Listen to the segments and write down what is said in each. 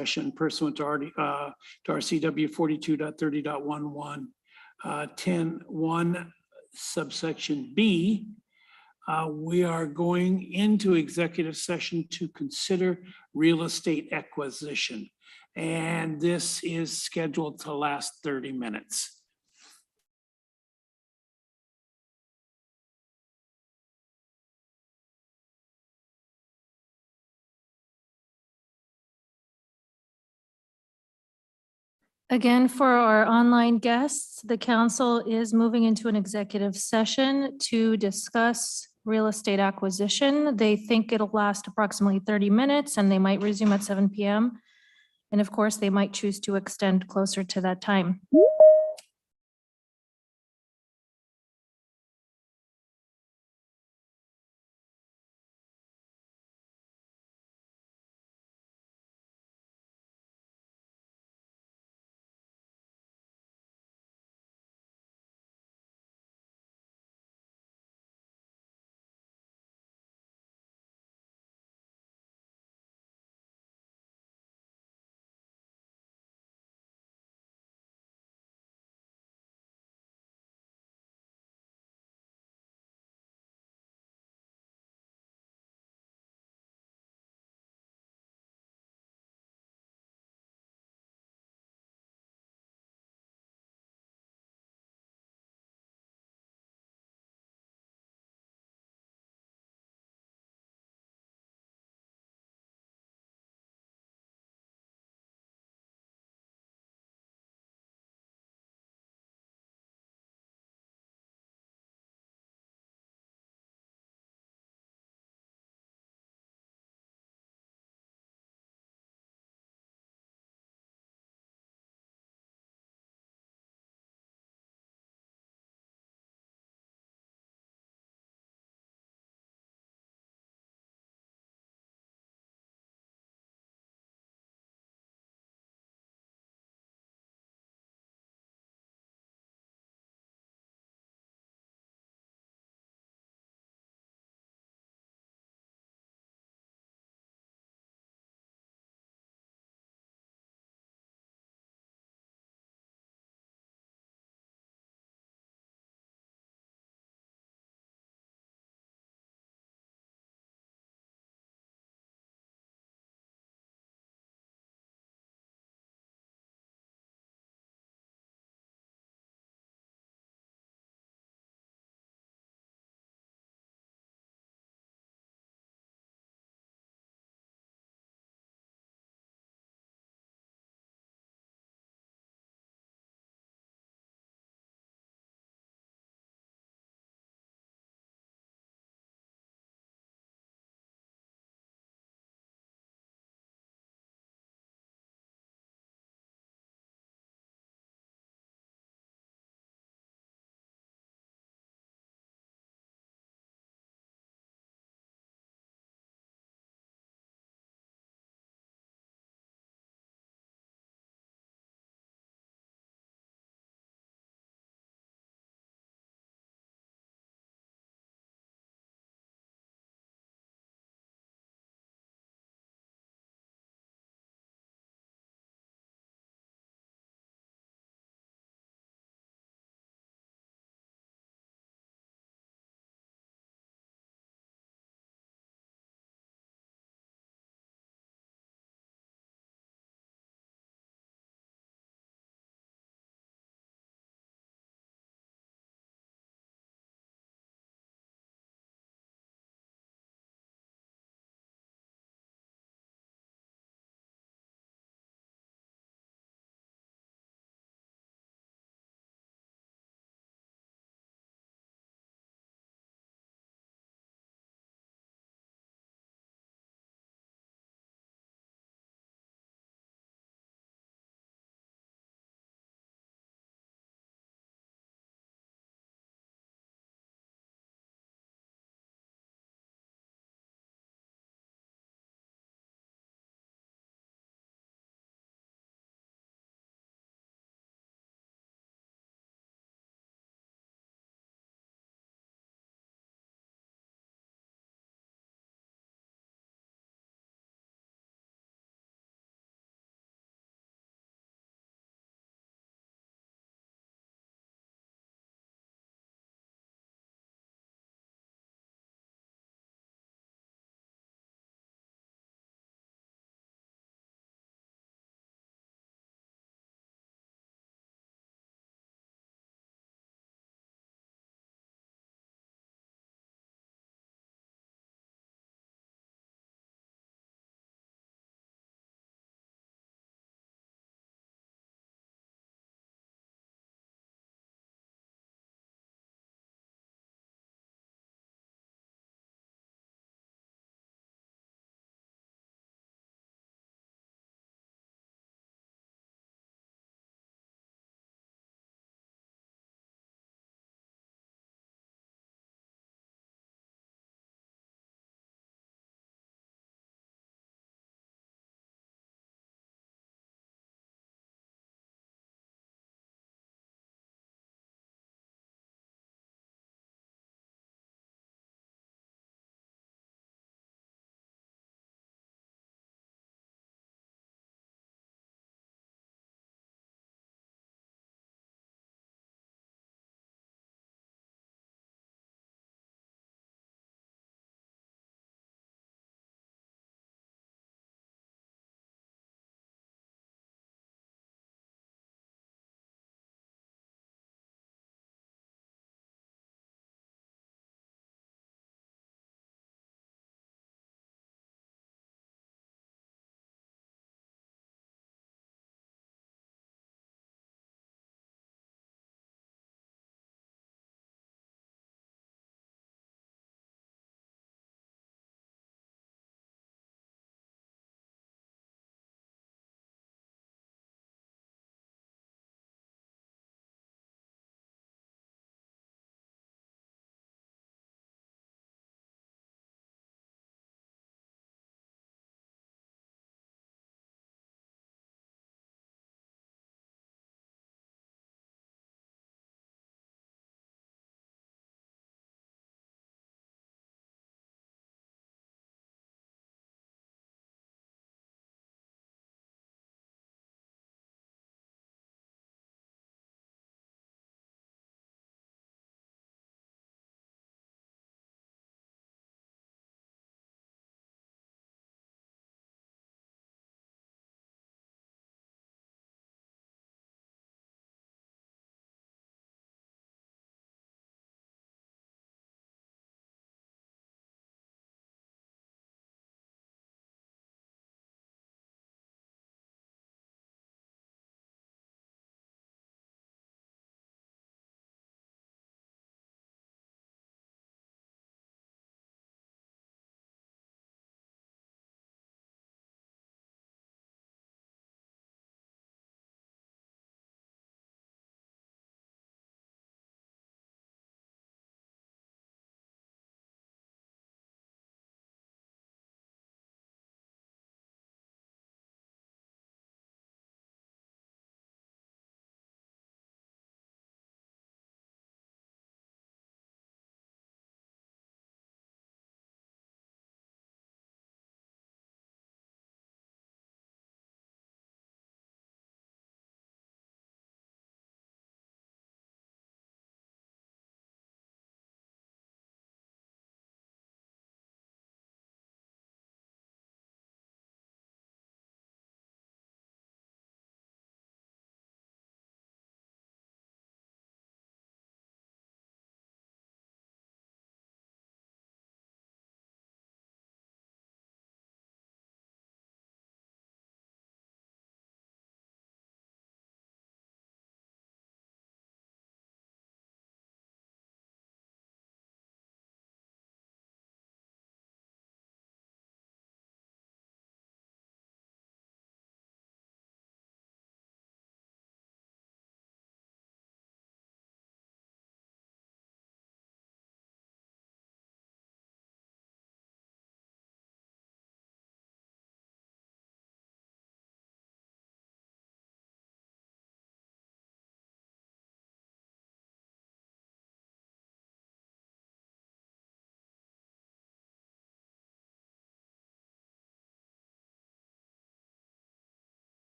session pursuant to RCW 42.30.11, 10.1 subsection B. We are going into executive session to consider real estate acquisition. And this is scheduled to last 30 minutes. Again, for our online guests, the council is moving into an executive session to discuss real estate acquisition. They think it'll last approximately 30 minutes and they might resume at 7 p.m. And of course, they might choose to extend closer to that time.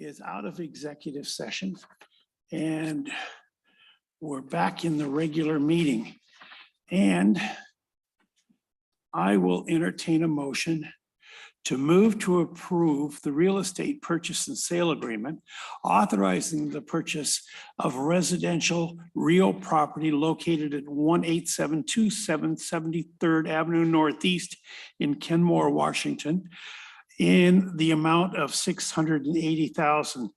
is out of executive session, and we're back in the regular meeting. And I will entertain a motion to move to approve the real estate purchase and sale agreement, authorizing the purchase of residential real property located at 18727 73rd Avenue Northeast in Kenmore, Washington, in the amount of $680,000,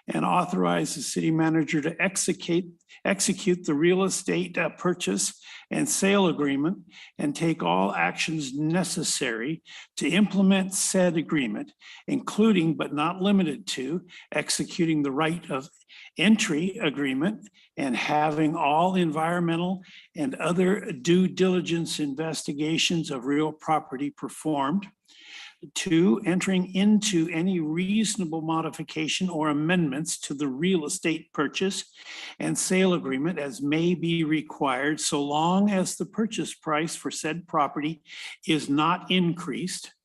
and authorize the city manager to execute the real estate purchase and sale agreement and take all actions necessary to implement said agreement, including but not limited to executing the right of entry agreement and having all environmental and other due diligence investigations of real property performed. 2, entering into any reasonable modification or amendments to the real estate purchase and sale agreement as may be required, so long as the purchase price for said property is not increased,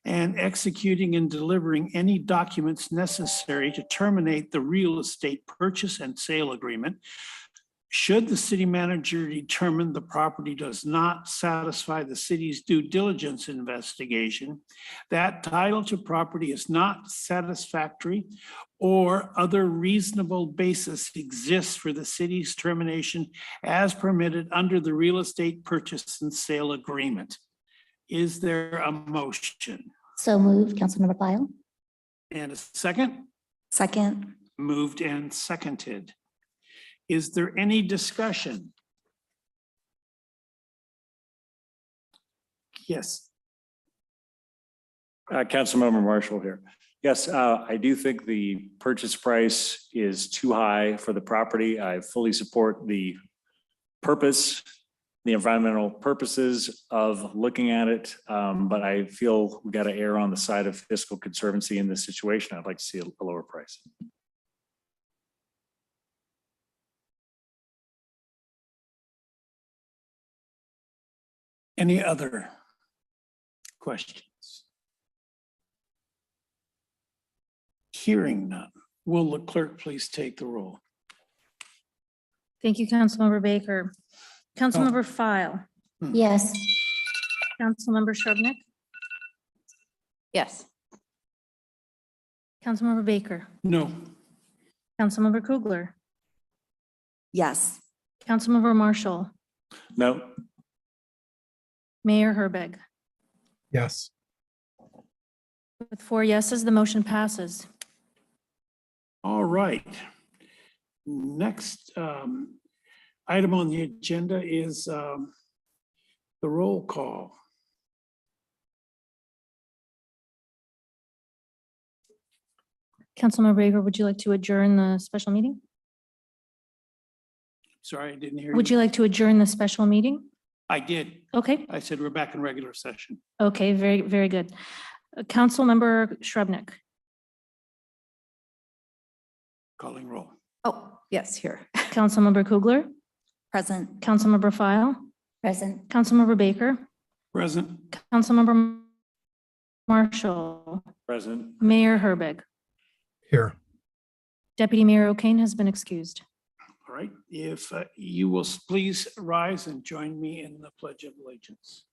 and executing and delivering any documents necessary to terminate the real estate purchase and sale agreement. Should the city manager determine the property does not satisfy the city's due diligence investigation, that title to property is not satisfactory, or other reasonable basis exists for the city's termination as permitted under the real estate purchase and sale agreement. Is there a motion? So moved, Councilmember Pyle. And a second? Second. Moved and seconded. Is there any discussion? Yes. Councilmember Marshall here. Yes, I do think the purchase price is too high for the property. I fully support the purpose, the environmental purposes of looking at it. But I feel we got to err on the side of fiscal conservancy in this situation. I'd like to see a lower price. Any other questions? Hearing none, will the clerk please take the roll? Thank you, Councilmember Baker. Councilmember File, Yes. Councilmember Shrubnik, Yes. Councilmember Baker, No. Councilmember Kugler, Yes. Councilmember Marshall, No, Mayor Herbig. Yes. With 4 yeses, the motion passes. All right. Next item on the agenda is the roll call. Councilmember Baker, would you like to adjourn the special meeting? Sorry, I didn't hear Would you. you like to adjourn the special meeting? I did. Okay, I said we're back in regular session. okay, very, very good. Councilmember Shrubnik, Calling roll. Oh, yes, here. Councilmember Kugler, Present. Councilmember File, Present. Councilmember Baker, Present. Councilmember Marshall, President. Mayor Herbig. Here. Deputy Mayor O'Kane has been excused. All right. If you will please rise and join me in the Pledge of Allegiance.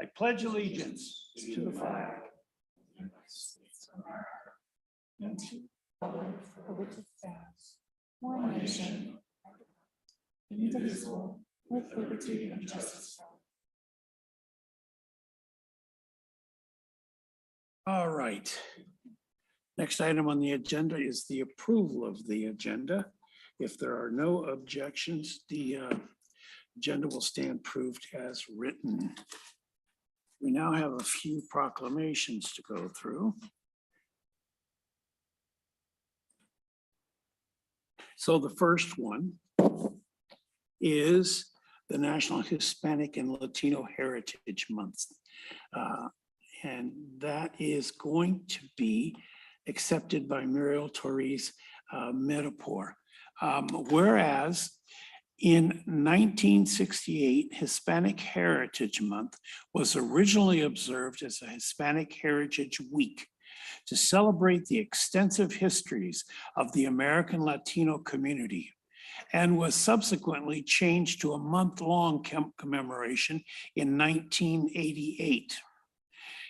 I pledge allegiance to the flag of the United States of America and to the republic for which it stands, one nation, indivisible, with liberty and justice for all. All right. Next item on the agenda is the approval of the agenda. If there are no objections, the agenda will stand approved as written. We now have a few proclamations to go through. So the first one is the National Hispanic and Latino Heritage Month. And that is going to be accepted by Mariel, Torres, Mehdipour. Whereas in 1968, Hispanic Heritage Month was originally observed as a Hispanic Heritage Week. to celebrate the extensive histories of the American Latino community, and was subsequently changed to a month-long commemoration in 1988.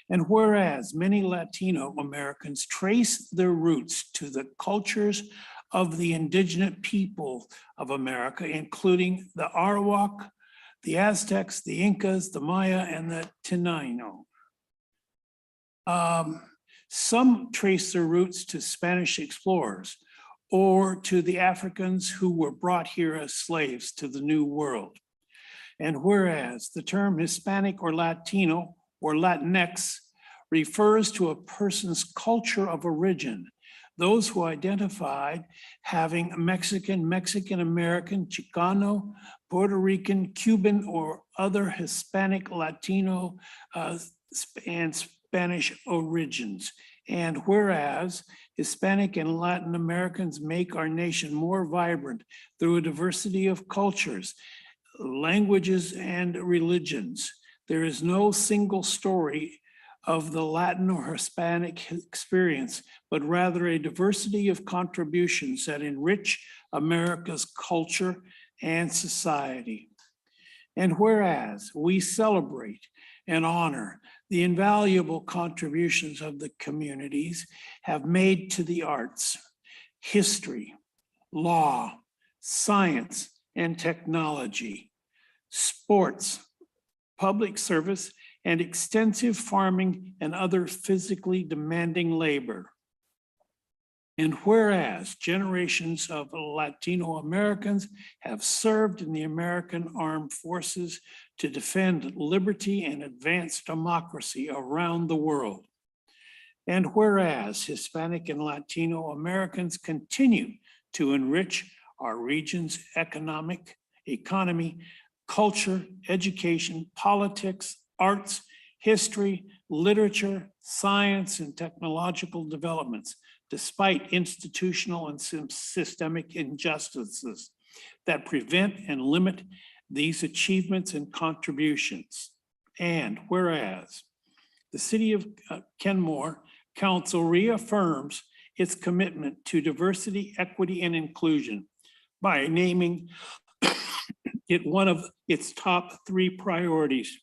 And whereas many Latino Americans trace their roots to the cultures of the indigenous people of America, including the Arawak, the Aztecs, the Incas, the Maya, and the Taino. Some trace their roots to Spanish explorers or to the Africans who were brought here as slaves to the New World. And whereas the term Hispanic or Latino or Latinx refers to a person's culture of origin, those who identified having Mexican, Mexican-American, Chicano, Puerto Rican, Cuban, or other Hispanic, Latino, and Spanish origins. And whereas Hispanic and Latin Americans make our nation more vibrant through a diversity of cultures, languages, and religions, there is no single story of the Latin or Hispanic experience, but rather a diversity of contributions that enrich America's culture and society. And whereas we celebrate and honor the invaluable contributions of the communities have made to the arts, history, law, science, and technology, sports, public service, and extensive farming and other physically demanding labor. And whereas generations of Latino Americans have served in the American Armed Forces to defend liberty and advance democracy around the world. And whereas Hispanic and Latino Americans continue to enrich our region's economy, culture, education, politics, arts, history, literature, science, and technological developments, despite institutional and systemic injustices that prevent and limit these achievements and contributions. And whereas the City of Kenmore Council reaffirms its commitment to diversity, equity, and inclusion by naming it one of its top 3 priorities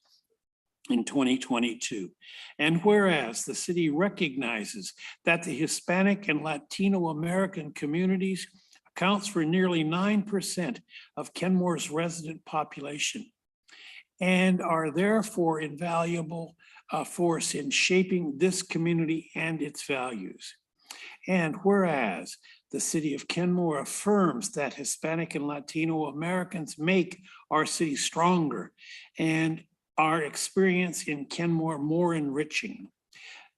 in 2022. And whereas the city recognizes that the Hispanic and Latino American communities accounts for nearly 9% of Kenmore's resident population and are therefore invaluable force in shaping this community and its values. And whereas the city of Kenmore affirms that Hispanic and Latino Americans make our city stronger and our experience in Kenmore more enriching.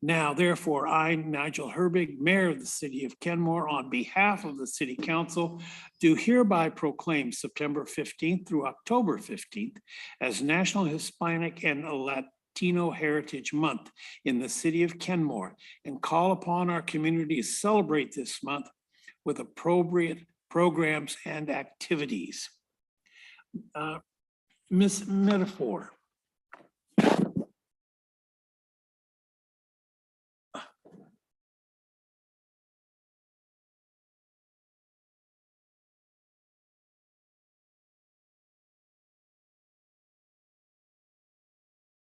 Now, therefore, I, Nigel Herbig, Mayor of the City of Kenmore, on behalf of the City Council, do hereby proclaim September 15th through October 15th as National Hispanic and Latino Heritage Month in the City of Kenmore, and call upon our community to celebrate this month with appropriate programs and activities. Ms. Mehdipour.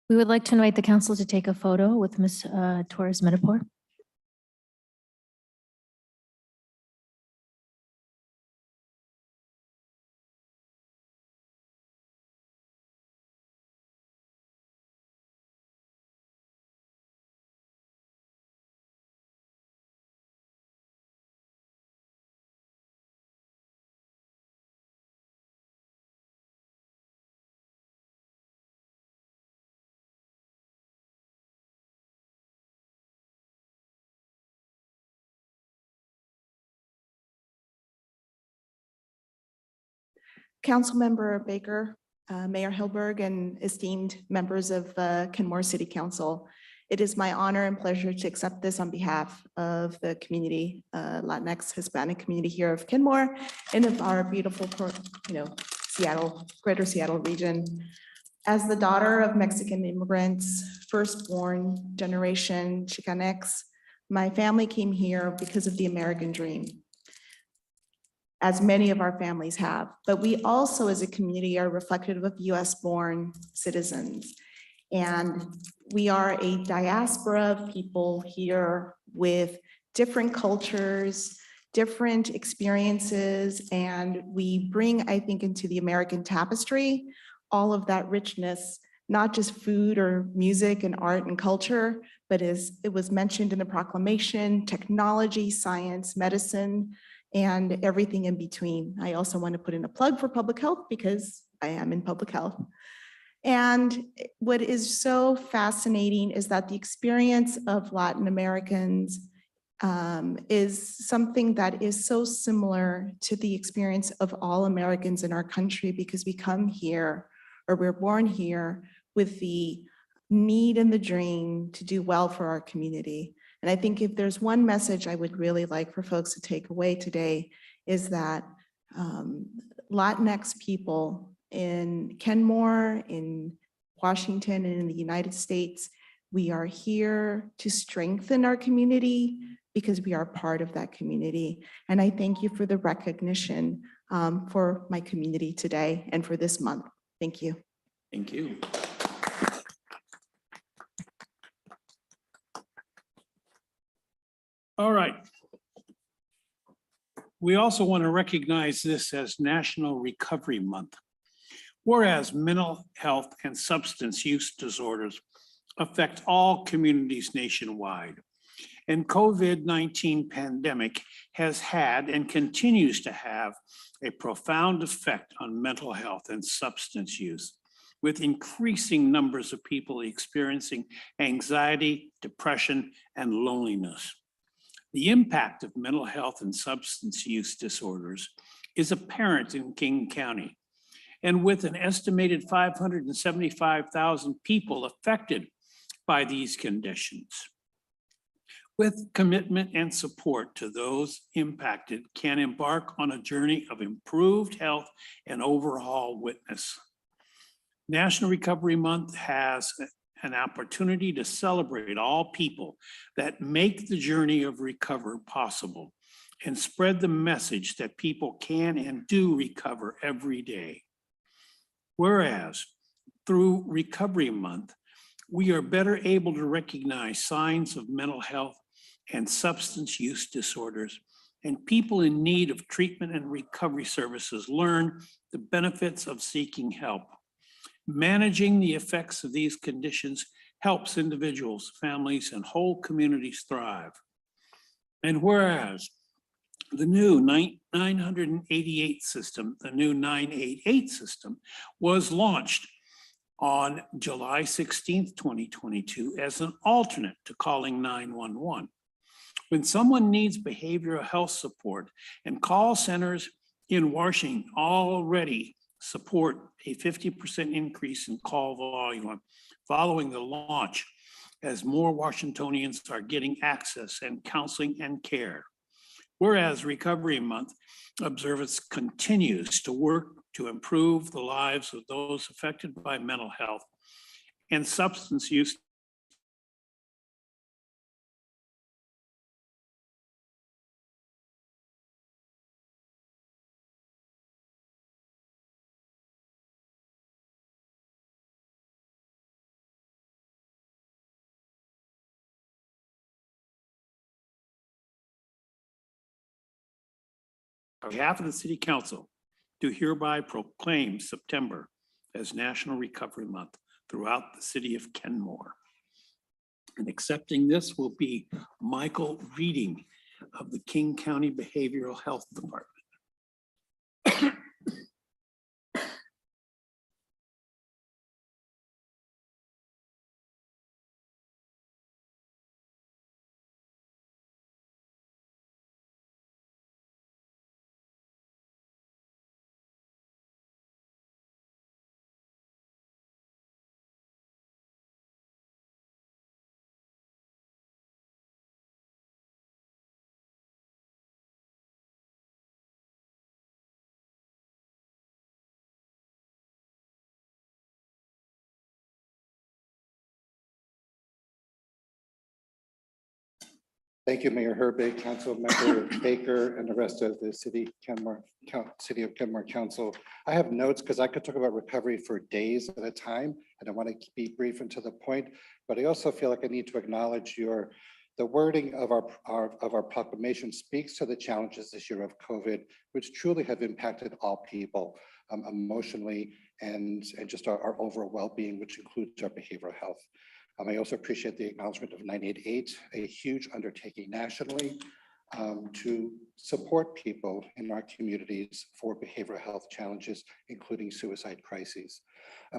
We would like to invite the council to take a photo with Ms. Torres Mehdipour. Councilmember Baker, Mayor Hilberg, and esteemed members of Kenmore City Council. It is my honor and pleasure to accept this on behalf of the community, Latinx Hispanic community here of Kenmore and of our beautiful, Seattle, Greater Seattle region. As the daughter of Mexican immigrants, firstborn generation Chicanx, My family came here because of the American dream, as many of our families have. But we also, as a community, are reflective of US-born citizens. And we are a diaspora of people here with different cultures, different experiences, and we bring, I think, into the American tapestry, all of that richness, not just food or music and art and culture, but as it was mentioned in the proclamation, technology, science, medicine, and everything in between. I also want to put in a plug for public health because I am in public health. And what is so fascinating is that the experience of Latin Americans is something that is so similar to the experience of all Americans in our country, because we come here, or we're born here, with the need and the dream to do well for our community. And I think if there's one message I would really like for folks to take away today is that Latinx people in Kenmore, in Washington, and in the United States, we are here to strengthen our community because we are part of that community. And I thank you for the recognition for my community today and for this month. Thank you. Thank you. All right. We also want to recognize this as National Recovery Month. Whereas mental health and substance use disorders affect all communities nationwide, and COVID-19 pandemic has had and continues to have a profound effect on mental health and substance use, with increasing numbers of people experiencing anxiety, depression, and loneliness. The impact of mental health and substance use disorders is apparent in King County. And with an estimated 575,000 people affected by these conditions, with commitment and support to those impacted, can embark on a journey of improved health and overall witness. National Recovery Month has an opportunity to celebrate all people that make the journey of recovery possible and spread the message that people can and do recover every day. Whereas through Recovery Month, we are better able to recognize signs of mental health and substance use disorders, and people in need of treatment and recovery services learn the benefits of seeking help. Managing the effects of these conditions helps individuals, families, and whole communities thrive. And whereas the new 988 system, the new 988 system, was launched on July 16th, 2022, as an alternate to calling 911. When someone needs behavioral health support, and call centers in Washington already support a 50% increase in call volume following the launch, as more Washingtonians are getting access and counseling and care. Whereas Recovery Month observance continues to work to improve the lives of those affected by mental health and substance use on behalf of the City Council, do hereby proclaim September as National Recovery Month throughout the city of Kenmore. And accepting this will be Michael Reading of the King County Behavioral Health Department. Thank you, Mayor Herbig, Councilmember Baker, and the rest of the City of Kenmore Council. I have notes because I could talk about recovery for days at a time, and I want to be brief and to the point, but I also feel like I need to acknowledge the wording of our proclamation speaks to the challenges this year of COVID, which truly have impacted all people emotionally and just our overall well-being, which includes our behavioral health. I also appreciate the acknowledgement of 988, a huge undertaking nationally to support people in our communities for behavioral health challenges, including suicide crises.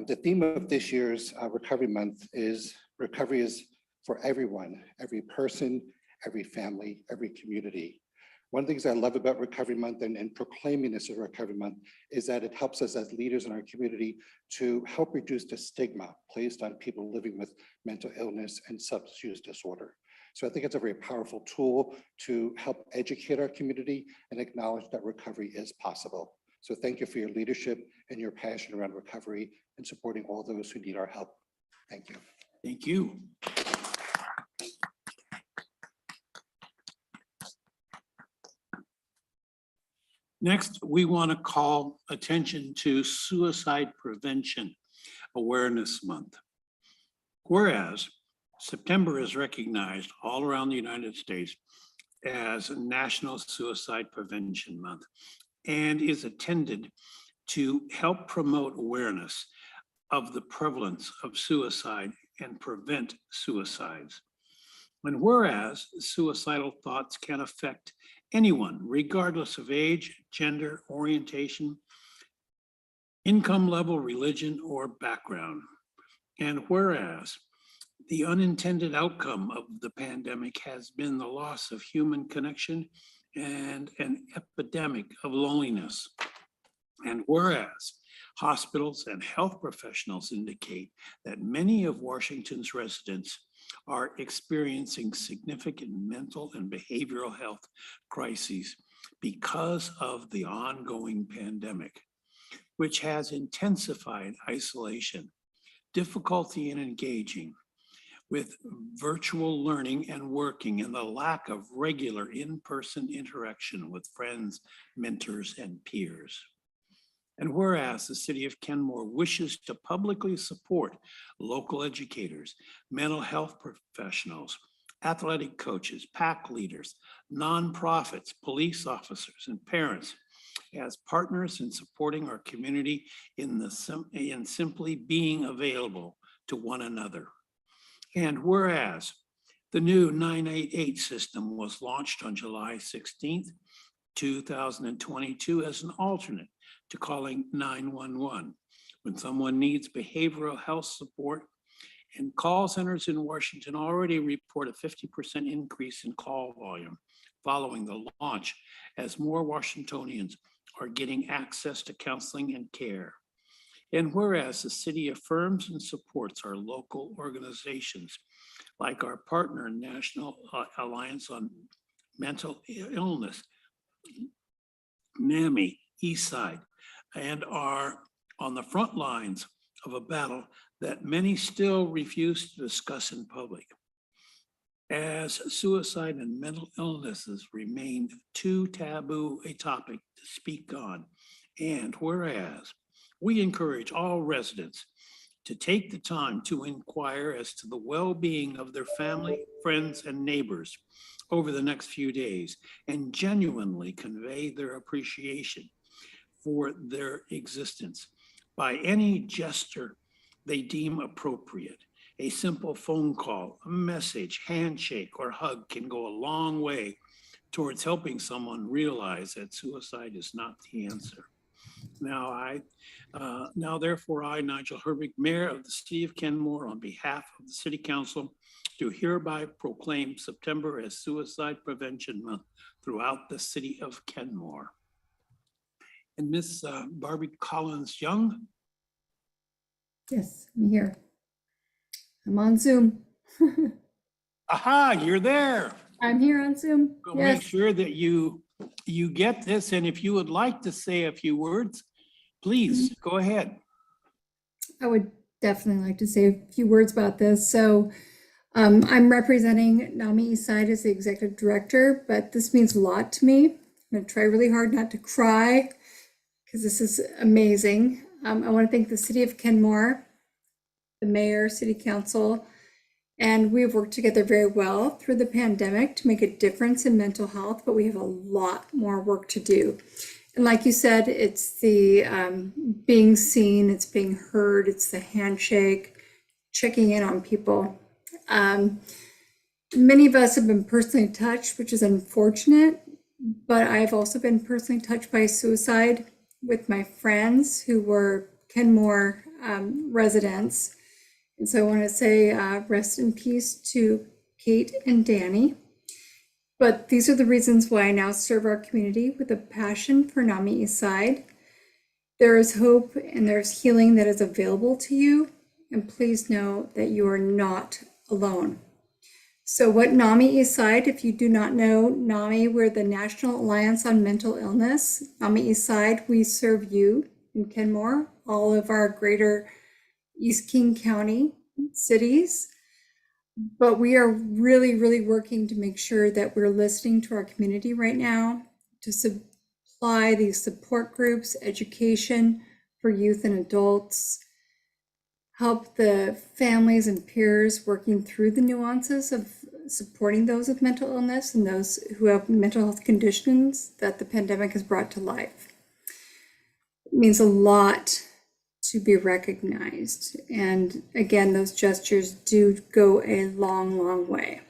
The theme of this year's Recovery Month is recovery is for everyone, every person, every family, every community. One of the things I love about Recovery Month and proclaiming this as Recovery Month is that it helps us as leaders in our community to help reduce the stigma placed on people living with mental illness and substance use disorder. So I think it's a very powerful tool to help educate our community and acknowledge that recovery is possible. So thank you for your leadership and your passion around recovery and supporting all those who need our help. Thank you. Thank you. Next, we want to call attention to Suicide Prevention Awareness Month. Whereas September is recognized all around the United States as National Suicide Prevention Month and is intended to help promote awareness of the prevalence of suicide and prevent suicides. And whereas suicidal thoughts can affect anyone, regardless of age, gender, orientation, income level, religion, or background. And whereas the unintended outcome of the pandemic has been the loss of human connection and an epidemic of loneliness. And whereas hospitals and health professionals indicate that many of Washington's residents are experiencing significant mental and behavioral health crises because of the ongoing pandemic, which has intensified isolation, difficulty in engaging with virtual learning and working, and the lack of regular in-person interaction with friends, mentors, and peers. And whereas the city of Kenmore wishes to publicly support local educators, mental health professionals, athletic coaches, PAC leaders, nonprofits, police officers, and parents as partners in supporting our community in simply being available to one another. And whereas the new 988 system was launched on July 16th, 2022 as an alternate to calling 911 when someone needs behavioral health support, and call centers in Washington already report a 50% increase in call volume following the launch as more Washingtonians are getting access to counseling and care. And whereas the city affirms and supports our local organizations like our partner National Alliance on Mental Illness, NAMI, Eastside, and are on the front lines of a battle that many still refuse to discuss in public. As suicide and mental illnesses remain too taboo a topic to speak on, and whereas we encourage all residents to take the time to inquire as to the well-being of their family, friends, and neighbors over the next few days and genuinely convey their appreciation for their existence by any gesture they deem appropriate. A simple phone call, a message, handshake, or hug can go a long way towards helping someone realize that suicide is not the answer. Now, therefore, I, Nigel Herbig, Mayor of the City of Kenmore, on behalf of the City Council, do hereby proclaim September as Suicide Prevention Month throughout the City of Kenmore. And Miss Barbie Collins-Young. Yes, I'm here. I'm on Zoom. Aha, you're there. I'm here on Zoom. We'll make Yes. sure that you get this, and if you would like to say a few words, please go ahead. I would definitely like to say a few words about this. So I'm representing NAMI Eastside as the executive director, but this means a lot to me. I'm going to try really hard not to cry because this is amazing. I want to thank the city of Kenmore, the mayor, city council, and we've worked together very well through the pandemic to make a difference in mental health, but we have a lot more work to do. And like you said, it's the being seen, it's being heard, it's the handshake, checking in on people. Many of us have been personally touched, which is unfortunate, but I've also been personally touched by suicide with my friends who were Kenmore residents. And so I want to say rest in peace to Kate and Danny. But these are the reasons why I now serve our community with a passion for NAMI Eastside. There is hope and there's healing that is available to you. And please know that you are not alone. So what NAMI Eastside, if you do not know NAMI, we're the National Alliance on Mental Illness. NAMI Eastside, we serve you in Kenmore, all of our greater East King County cities. But we are really, really working to make sure that we're listening to our community right now to supply these support groups, education for youth and adults, help the families and peers working through the nuances of supporting those with mental illness and those who have mental health conditions that the pandemic has brought to life. It means a lot to be recognized. And again, those gestures do go a long, long way.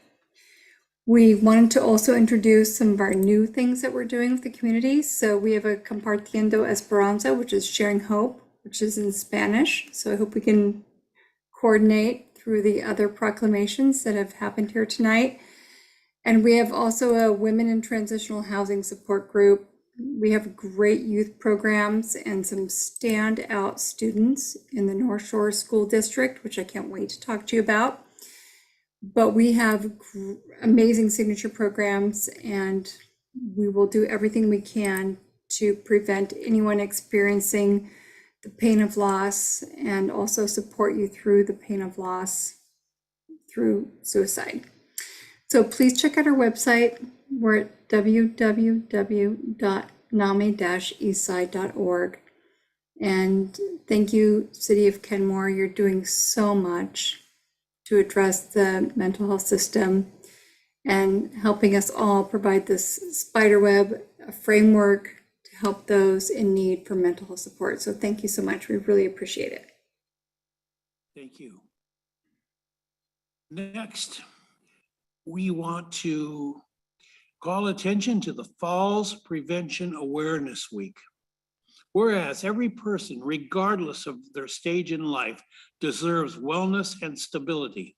We wanted to also introduce some of our new things that we're doing with the community. So we have a Compartiendo Esperanza, which is sharing hope, which is in Spanish. So I hope we can coordinate through the other proclamations that have happened here tonight. And we have also a women in transitional housing support group. We have great youth programs and some standout students in the Northshore School District, which I can't wait to talk to you about. But we have amazing signature programs, and we will do everything we can to prevent anyone experiencing the pain of loss and also support you through the pain of loss through suicide. So please check out our website. We're at www.nami-eastside.org. And thank you, City of Kenmore. You're doing so much to address the mental health system and helping us all provide this spider web, a framework to help those in need for mental health support. So thank you so much. We really appreciate it. Thank you. Next, we want to call attention to the Falls Prevention Awareness Week. Whereas every person, regardless of their stage in life, deserves wellness and stability.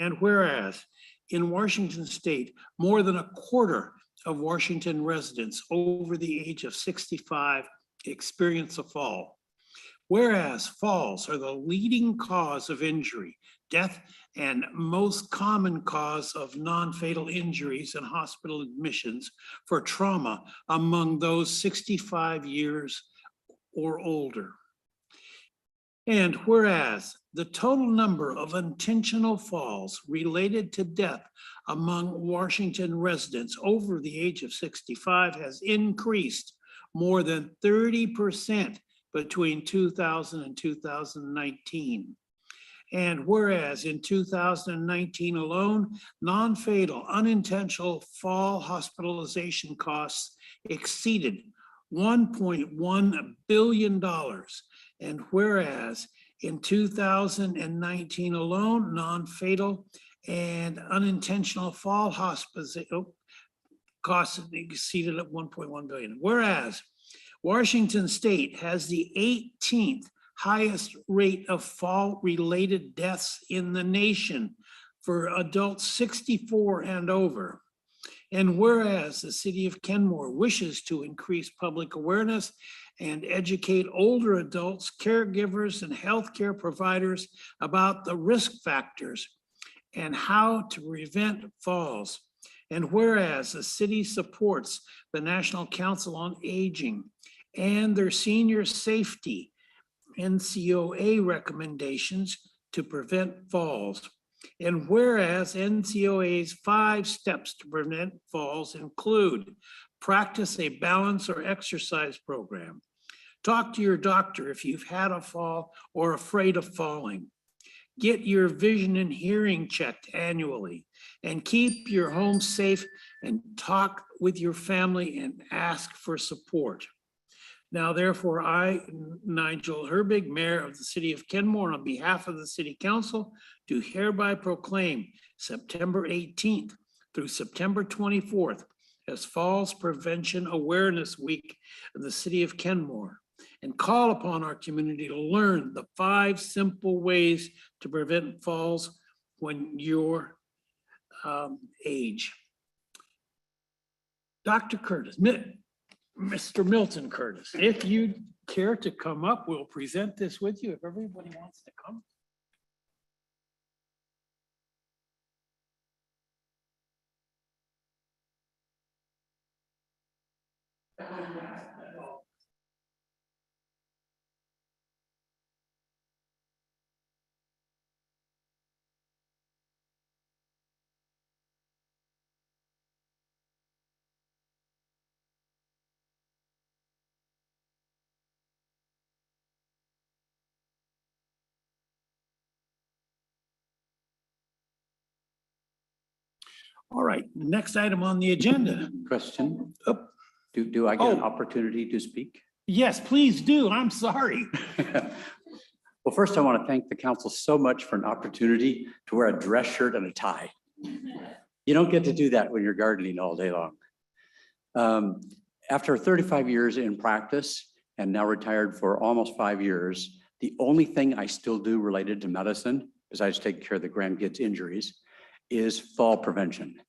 And whereas in Washington State, more than a quarter of Washington residents over the age of 65 experience a fall. Whereas falls are the leading cause of injury, death, and most common cause of non-fatal injuries and hospital admissions for trauma among those 65 years or older. And whereas the total number of intentional falls related to death among Washington residents over the age of 65 has increased more than 30% between 2000 and 2019. And whereas in 2019 alone, non-fatal unintentional fall hospitalization costs exceeded $1.1 billion. And whereas in 2019 alone, non-fatal and unintentional fall hospitalization costs exceeded at 1.1 billion. Whereas Washington State has the 18th highest rate of fall-related deaths in the nation for adults 64 and over. And whereas the City of Kenmore wishes to increase public awareness and educate older adults, caregivers, and healthcare providers about the risk factors and how to prevent falls. And whereas the city supports the National Council on Aging and their senior safety NCOA recommendations to prevent falls. And whereas NCOA's 5 steps to prevent falls include practice a balance or exercise program. Talk to your doctor if you've had a fall or afraid of falling. Get your vision and hearing checked annually and keep your home safe and talk with your family and ask for support. Now therefore, I, Nigel Herbig, Mayor of the City of Kenmore, on behalf of the City Council, do hereby proclaim September 18th through September 24th as Falls Prevention Awareness Week of the City of Kenmore, and call upon our community to learn the 5 simple ways to prevent falls when you're age. Dr. Curtis, Mr. Milton Curtis, if you care to come up, we'll present this with you if everybody wants to come. All right, next item on the agenda. Question, Oh, do I get an Oh. opportunity to speak? yes, please do. I'm sorry. Well, first I want to thank the council so much for an opportunity to wear a dress shirt and a tie. You don't get to do that when you're gardening all day long. After 35 years in practice and now retired for almost 5 years, the only thing I still do related to medicine, besides taking care of the grandkids' injuries, is fall prevention.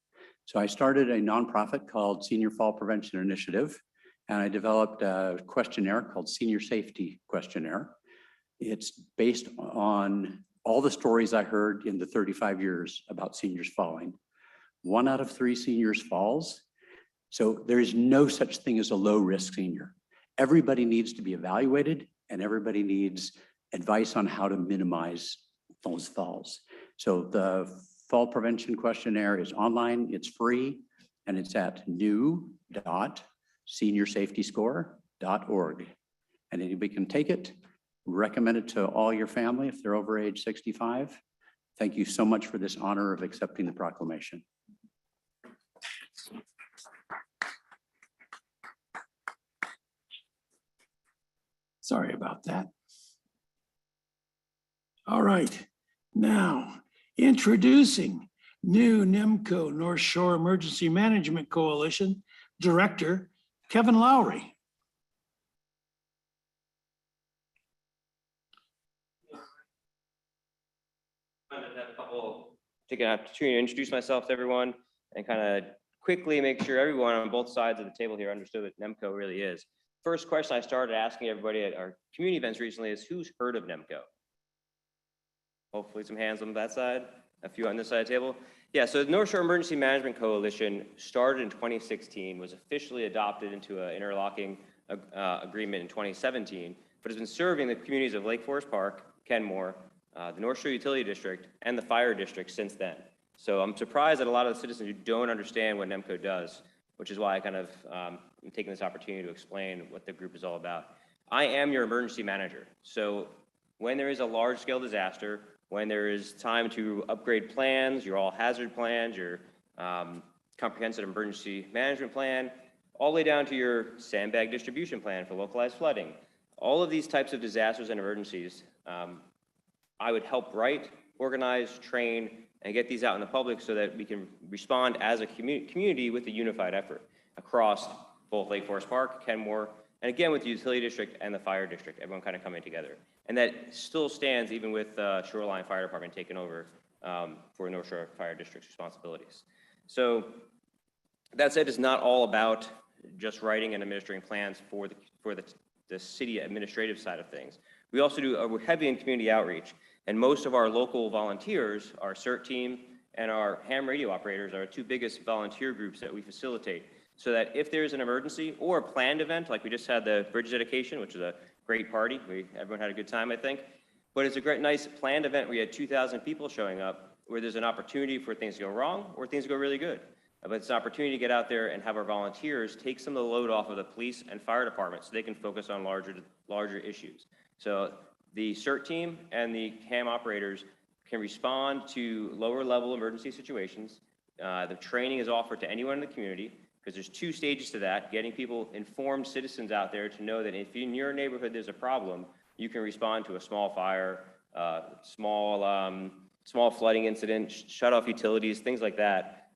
So I started a nonprofit called Senior Fall Prevention Initiative, and I developed a questionnaire called Senior Safety Questionnaire. It's based on all the stories I heard in the 35 years about seniors falling. 1 out of 3 seniors falls. So there is no such thing as a low-risk senior. Everybody needs to be evaluated, and everybody needs advice on how to minimize those falls. So the Fall Prevention Questionnaire is online, it's free, and it's at new.seniorsafetyscore.org. And anybody can take it, recommend it to all your family if they're over age 65. Thank you so much for this honor of accepting the proclamation. Sorry about that. All right, now introducing new NEMCo Northshore Emergency Management Coalition Director, Kevin Lowery. Take an opportunity to introduce myself to everyone and kind of quickly make sure everyone on both sides of the table here understood what NEMCo really is. First question I started asking everybody at our community events recently is, who's heard of NEMCo? Hopefully some hands on that side, a few on this side of the table. Yeah, so the Northshore Emergency Management Coalition started in 2016, was officially adopted into an interlocking agreement in 2017, but has been serving the communities of Lake Forest Park, Kenmore, the Northshore Utility District, and the Fire District since then. So I'm surprised that a lot of the citizens who don't understand what NEMCo does, which is why I kind of am taking this opportunity to explain what the group is all about. I am your emergency manager. So when there is a large-scale disaster, when there is time to upgrade plans, your all-hazard plans, your comprehensive emergency management plan, all the way down to your sandbag distribution plan for localized flooding, all of these types of disasters and emergencies, I would help write, organize, train, and get these out in the public so that we can respond as a community with a unified effort across both Lake Forest Park, Kenmore, and again with the Utility District and the Fire District, everyone kind of coming together. And that still stands even with Shoreline Fire Department taking over for North Shore Fire District's responsibilities. So that said, it's not all about just writing and administering plans for the city administrative side of things. We also do, we're heavy in community outreach, and most of our local volunteers, our CERT team and our ham radio operators, are our 2 biggest volunteer groups that we facilitate, so that if there's an emergency or a planned event, like we just had the bridge dedication, which was a great party. Everyone had a good time, I think. But it's a great, nice planned event. We had 2,000 people showing up. where there's an opportunity for things to go wrong or things to go really good. But it's an opportunity to get out there and have our volunteers take some of the load off of the police and fire department so they can focus on larger issues. So the CERT team and the CAM operators can respond to lower level emergency situations. The training is offered to anyone in the community because there's 2 stages to that, getting people, informed citizens out there to know that if in your neighborhood there's a problem, you can respond to a small fire, small flooding incident, shut off utilities, things like that,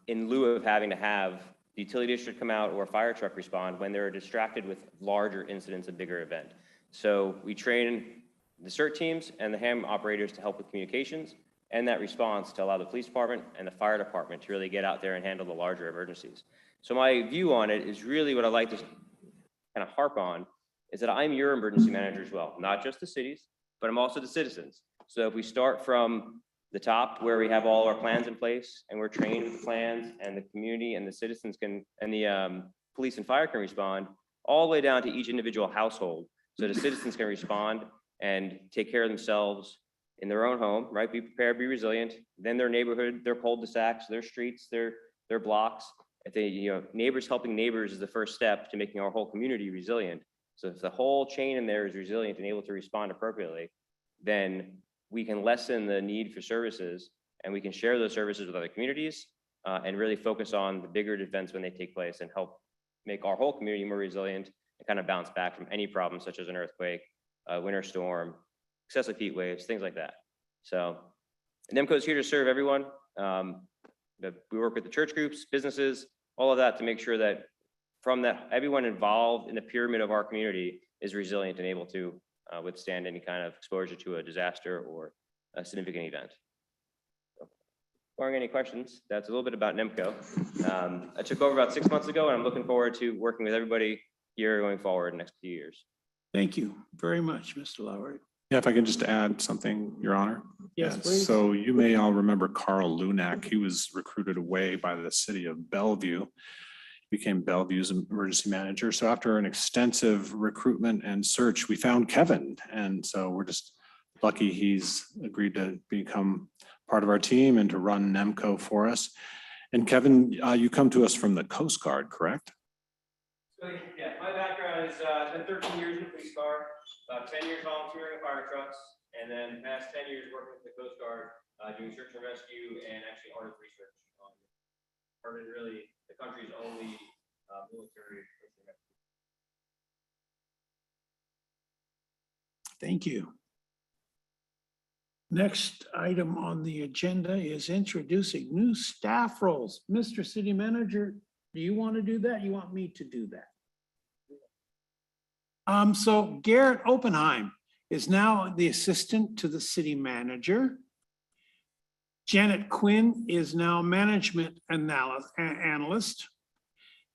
in lieu of having to have the utility district come out or a fire truck respond when they're distracted with larger incidents, a bigger event. So we train the CERT teams and the HAM operators to help with communications and that response to allow the police department and the fire department to really get out there and handle the larger emergencies. So my view on it is really what I like to kind of harp on is that I'm your emergency manager as well, not just the cities, but I'm also the citizens. So if we start from the top where we have all our plans in place and we're trained with the plans and the community and the citizens can, and the police and fire can respond all the way down to each individual household. So the citizens can respond and take care of themselves in their own home, right? Be prepared, be resilient. Then their neighborhood, their cul-de-sacs, their streets, their blocks. If they, neighbors helping neighbors is the first step to making our whole community resilient. So if the whole chain in there is resilient and able to respond appropriately, then we can lessen the need for services and we can share those services with other communities and really focus on the bigger events when they take place and help make our whole community more resilient and kind of bounce back from any problems such as an earthquake, a winter storm, excessive heat waves, things like that. So NEMCo is here to serve everyone. We work with the church groups, businesses, all of that to make sure that from that, everyone involved in the pyramid of our community is resilient and able to withstand any kind of exposure to a disaster or a significant event. So, barring any questions, that's a little bit about NEMCo. I took over about 6 months ago and I'm looking forward to working with everybody here going forward in the next few years. Thank you very much, Mr. Lowery. Yeah, if I can just add something, Your Honor. Yes, please. So you may all remember Carl Lunak. He was recruited away by the city of Bellevue, became Bellevue's emergency manager. So after an extensive recruitment and search, we found Kevin. And so we're just lucky he's agreed to become part of our team and to run NEMCo for us. And Kevin, you come to us from the Coast Guard, correct? So yeah, my background is I spent 13 years in the police car, about 10 years volunteering at fire trucks, and then the past 10 years working with the Coast Guard, doing search and rescue and actually art research. Art is really the country's only military search and rescue. Thank you. Next item on the agenda is introducing new staff roles. Mr. City Manager, do you want to do that? You want me to do that? So Garrett Oppenheim is now the assistant to the city manager. Janet Quinn is now management analyst.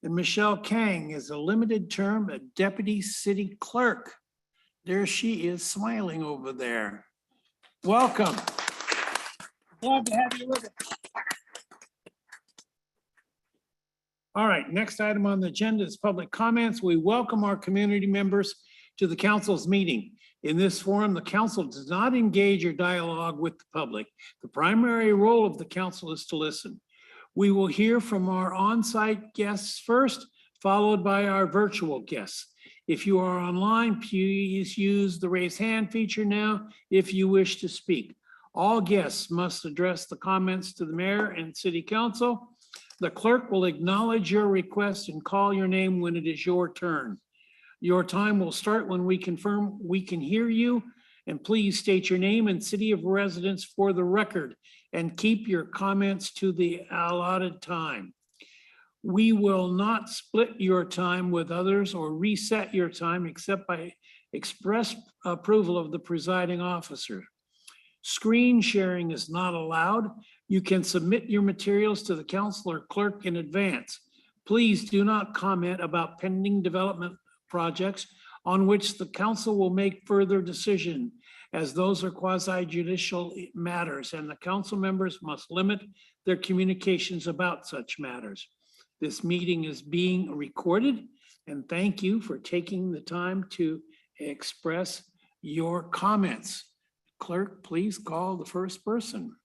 And Michelle Kang is a limited term deputy city clerk. There she is smiling over there. Welcome. Glad to have you with us. All right, next item on the agenda is public comments. We welcome our community members to the council's meeting. In this forum, the council does not engage or dialogue with the public. The primary role of the council is to listen. We will hear from our on-site guests first, followed by our virtual guests. If you are online, please use the raise hand feature now if you wish to speak. All guests must address the comments to the mayor and city council. The clerk will acknowledge your request and call your name when it is your turn. Your time will start when we confirm we can hear you, and please state your name and city of residence for the record and keep your comments to the allotted time. We will not split your time with others or reset your time except by express approval of the presiding officer. Screen sharing is not allowed. You can submit your materials to the council or clerk in advance. Please do not comment about pending development projects on which the council will make further decision, as those are quasi-judicial matters and the council members must limit their communications about such matters. This meeting is being recorded, and thank you for taking the time to express your comments. Clerk, please call the first person.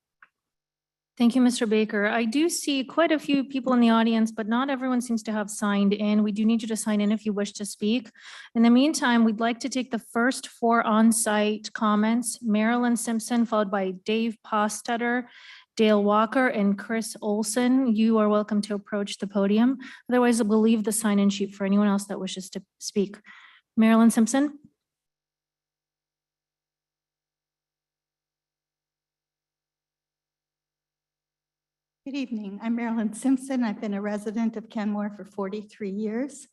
Thank you, Mr. Baker. I do see quite a few people in the audience, but not everyone seems to have signed in. We do need you to sign in if you wish to speak. In the meantime, we'd like to take the first 4 on-site comments. Marilyn Simpson, followed by Dave Postetter, Dale Walker, and Chris Olson. You are welcome to approach the podium. Otherwise, we'll leave the sign-in sheet for anyone else that wishes to speak. Marilyn Simpson. Good evening. I'm Marilyn Simpson. I've been a resident of Kenmore for 43 years.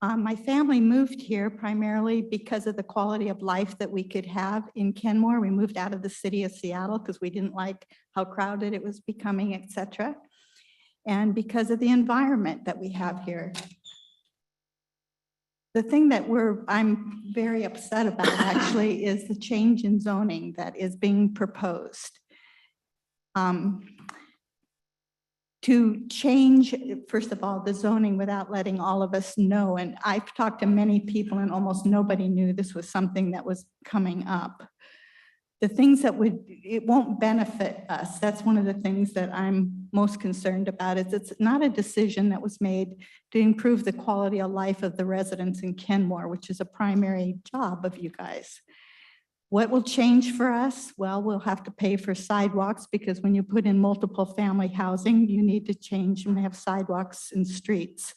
My family moved here primarily because of the quality of life that we could have in Kenmore. We moved out of the city of Seattle because we didn't like how crowded it was becoming, etc. And because of the environment that we have here. The thing that I'm very upset about actually is the change in zoning that is being proposed. To change, first of all, the zoning without letting all of us know. And I've talked to many people and almost nobody knew this was something that was coming up. The things that it won't benefit us. That's one of the things that I'm most concerned about is it's not a decision that was made to improve the quality of life of the residents in Kenmore, which is a primary job of you guys. What will change for us? Well, we'll have to pay for sidewalks because when you put in multiple family housing, you need to change and have sidewalks and streets.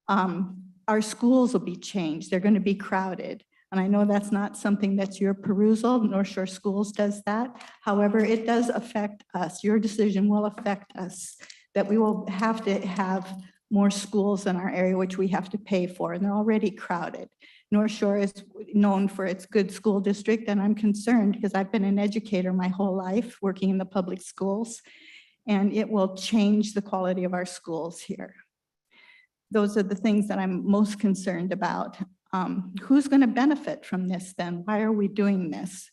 Our schools will be changed. They're going to be crowded. And I know that's not something that's your perusal. Northshore Schools does that. However, it does affect us. Your decision will affect us, that we will have to have more schools in our area, which we have to pay for, and they're already crowded. North Shore is known for its good school district, and I'm concerned because I've been an educator my whole life working in the public schools, and it will change the quality of our schools here. Those are the things that I'm most concerned about. Who's going to benefit from this then? Why are we doing this?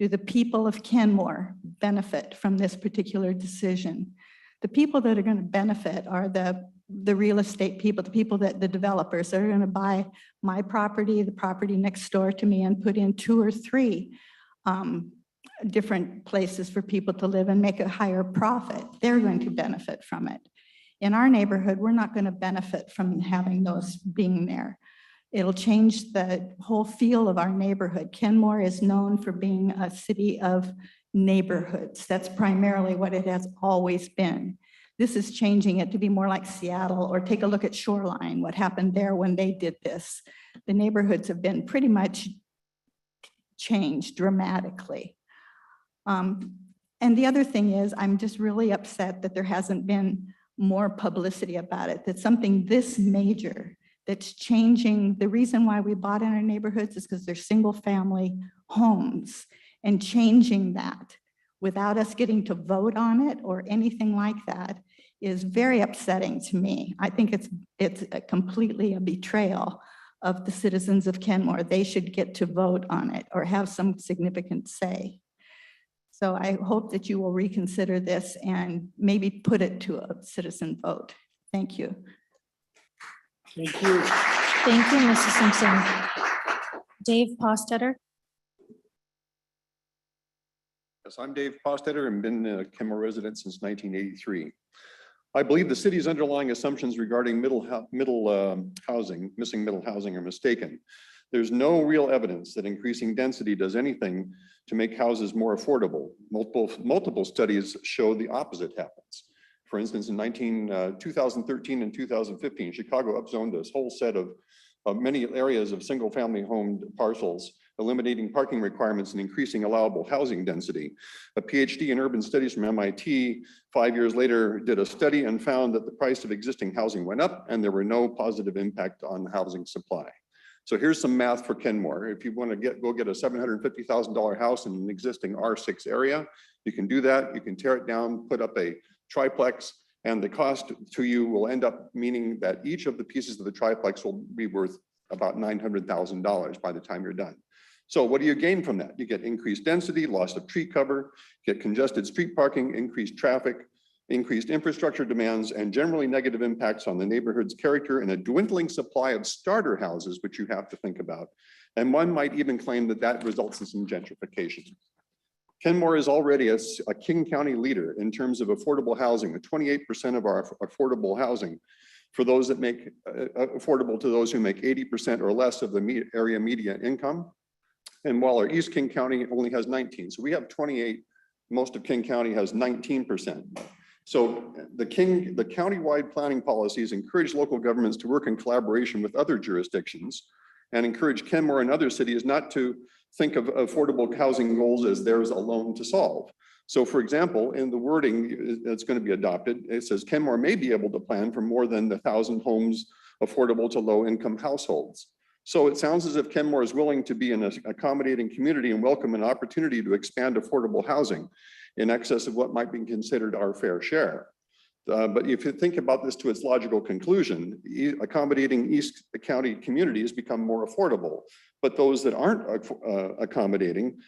Do the people of Kenmore benefit from this particular decision? The people that are going to benefit are the real estate people, the developers that are going to buy my property, the property next door to me, and put in 2 or 3 different places for people to live and make a higher profit. They're going to benefit from it. In our neighborhood, we're not going to benefit from having those being there. It'll change the whole feel of our neighborhood. Kenmore is known for being a city of neighborhoods. That's primarily what it has always been. This is changing it to be more like Seattle, or take a look at Shoreline, what happened there when they did this. The neighborhoods have been pretty much changed dramatically. And the other thing is, I'm just really upset that there hasn't been more publicity about it, that something this major that's changing. The reason why we bought in our neighborhoods is because they're single family homes, and changing that without us getting to vote on it or anything like that is very upsetting to me. I think it's completely a betrayal of the citizens of Kenmore. They should get to vote on it or have some significant say. So I hope that you will reconsider this and maybe put it to a citizen vote. Thank you. Thank you. Thank you, Mrs. Simpson. Dave Postetter. Yes, I'm Dave Postetter and been a Kenmore resident since 1983. I believe the city's underlying assumptions regarding missing middle housing are mistaken. There's no real evidence that increasing density does anything to make houses more affordable. Multiple studies show the opposite happens. For instance, in 2013 and 2015, Chicago upzoned this whole set of many areas of single-family home parcels, eliminating parking requirements and increasing allowable housing density. A PhD in urban studies from MIT 5 years later did a study and found that the price of existing housing went up and there were no positive impact on housing supply. So here's some math for Kenmore. If you want to go get a $750,000 house in an existing R6 area, you can do that. You can tear it down, put up a triplex, and the cost to you will end up meaning that each of the pieces of the triplex will be worth about $900,000 by the time you're done. So what do you gain from that? You get increased density, loss of tree cover, get congested street parking, increased traffic, increased infrastructure demands, and generally negative impacts on the neighborhood's character, and a dwindling supply of starter houses, which you have to think about. And one might even claim that that results in some gentrification. Kenmore is already a King County leader in terms of affordable housing, with 28% of our affordable housing for those that make affordable to those who make 80% or less of the area median income. And while our East King County only has 19. So we have 28, most of King County has 19%. So the county-wide planning policies encourage local governments to work in collaboration with other jurisdictions and encourage Kenmore and other cities not to think of affordable housing goals as theirs alone to solve. So for example, in the wording that's going to be adopted, it says Kenmore may be able to plan for more than 1,000 homes affordable to low-income households. So it sounds as if Kenmore is willing to be an accommodating community and welcome an opportunity to expand affordable housing in excess of what might be considered our fair share. But if you think about this to its logical conclusion, accommodating East County communities become more affordable, but those that aren't accommodating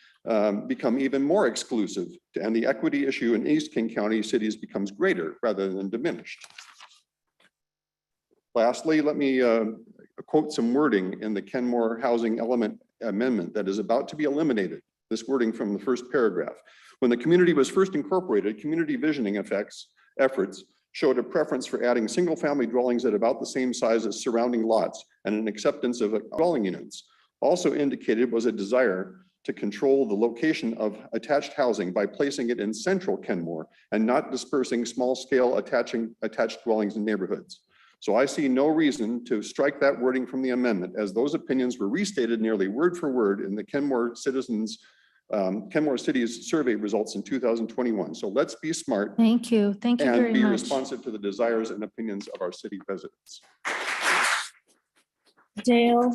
become even more exclusive, and the equity issue in East King County cities becomes greater rather than diminished. Lastly, let me quote some wording in the Kenmore Housing Element Amendment that is about to be eliminated. This wording from the first paragraph. When the community was first incorporated, community visioning efforts showed a preference for adding single-family dwellings at about the same size as surrounding lots, and an acceptance of dwelling units. Also indicated was a desire to control the location of attached housing by placing it in central Kenmore and not dispersing small-scale attached dwellings in neighborhoods. So I see no reason to strike that wording from the amendment, as those opinions were restated nearly word for word in the Kenmore City's survey results in 2021. So let's be smart. Thank you. Thank you very And be much. responsive to the desires and opinions of our city residents. Dale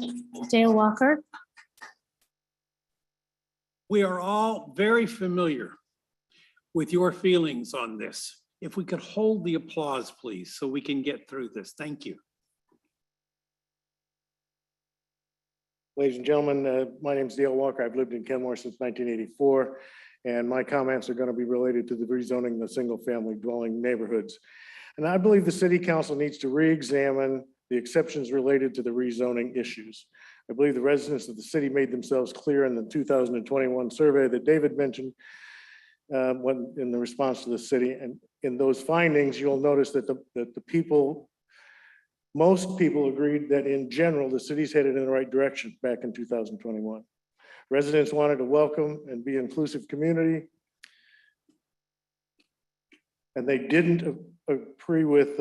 Walker. We are all very familiar with your feelings on this. If we could hold the applause, please, so we can get through this. Thank you. Ladies and gentlemen, my name is Dale Walker. I've lived in Kenmore since 1984, and my comments are going to be related to the rezoning the single-family dwelling neighborhoods. And I believe the city council needs to re-examine the exceptions related to the rezoning issues. I believe the residents of the city made themselves clear in the 2021 survey that David mentioned when in the response to the city. And in those findings, you'll notice that most people agreed that in general, the city's headed in the right direction back in 2021. Residents wanted a welcome and be inclusive community. And they didn't agree with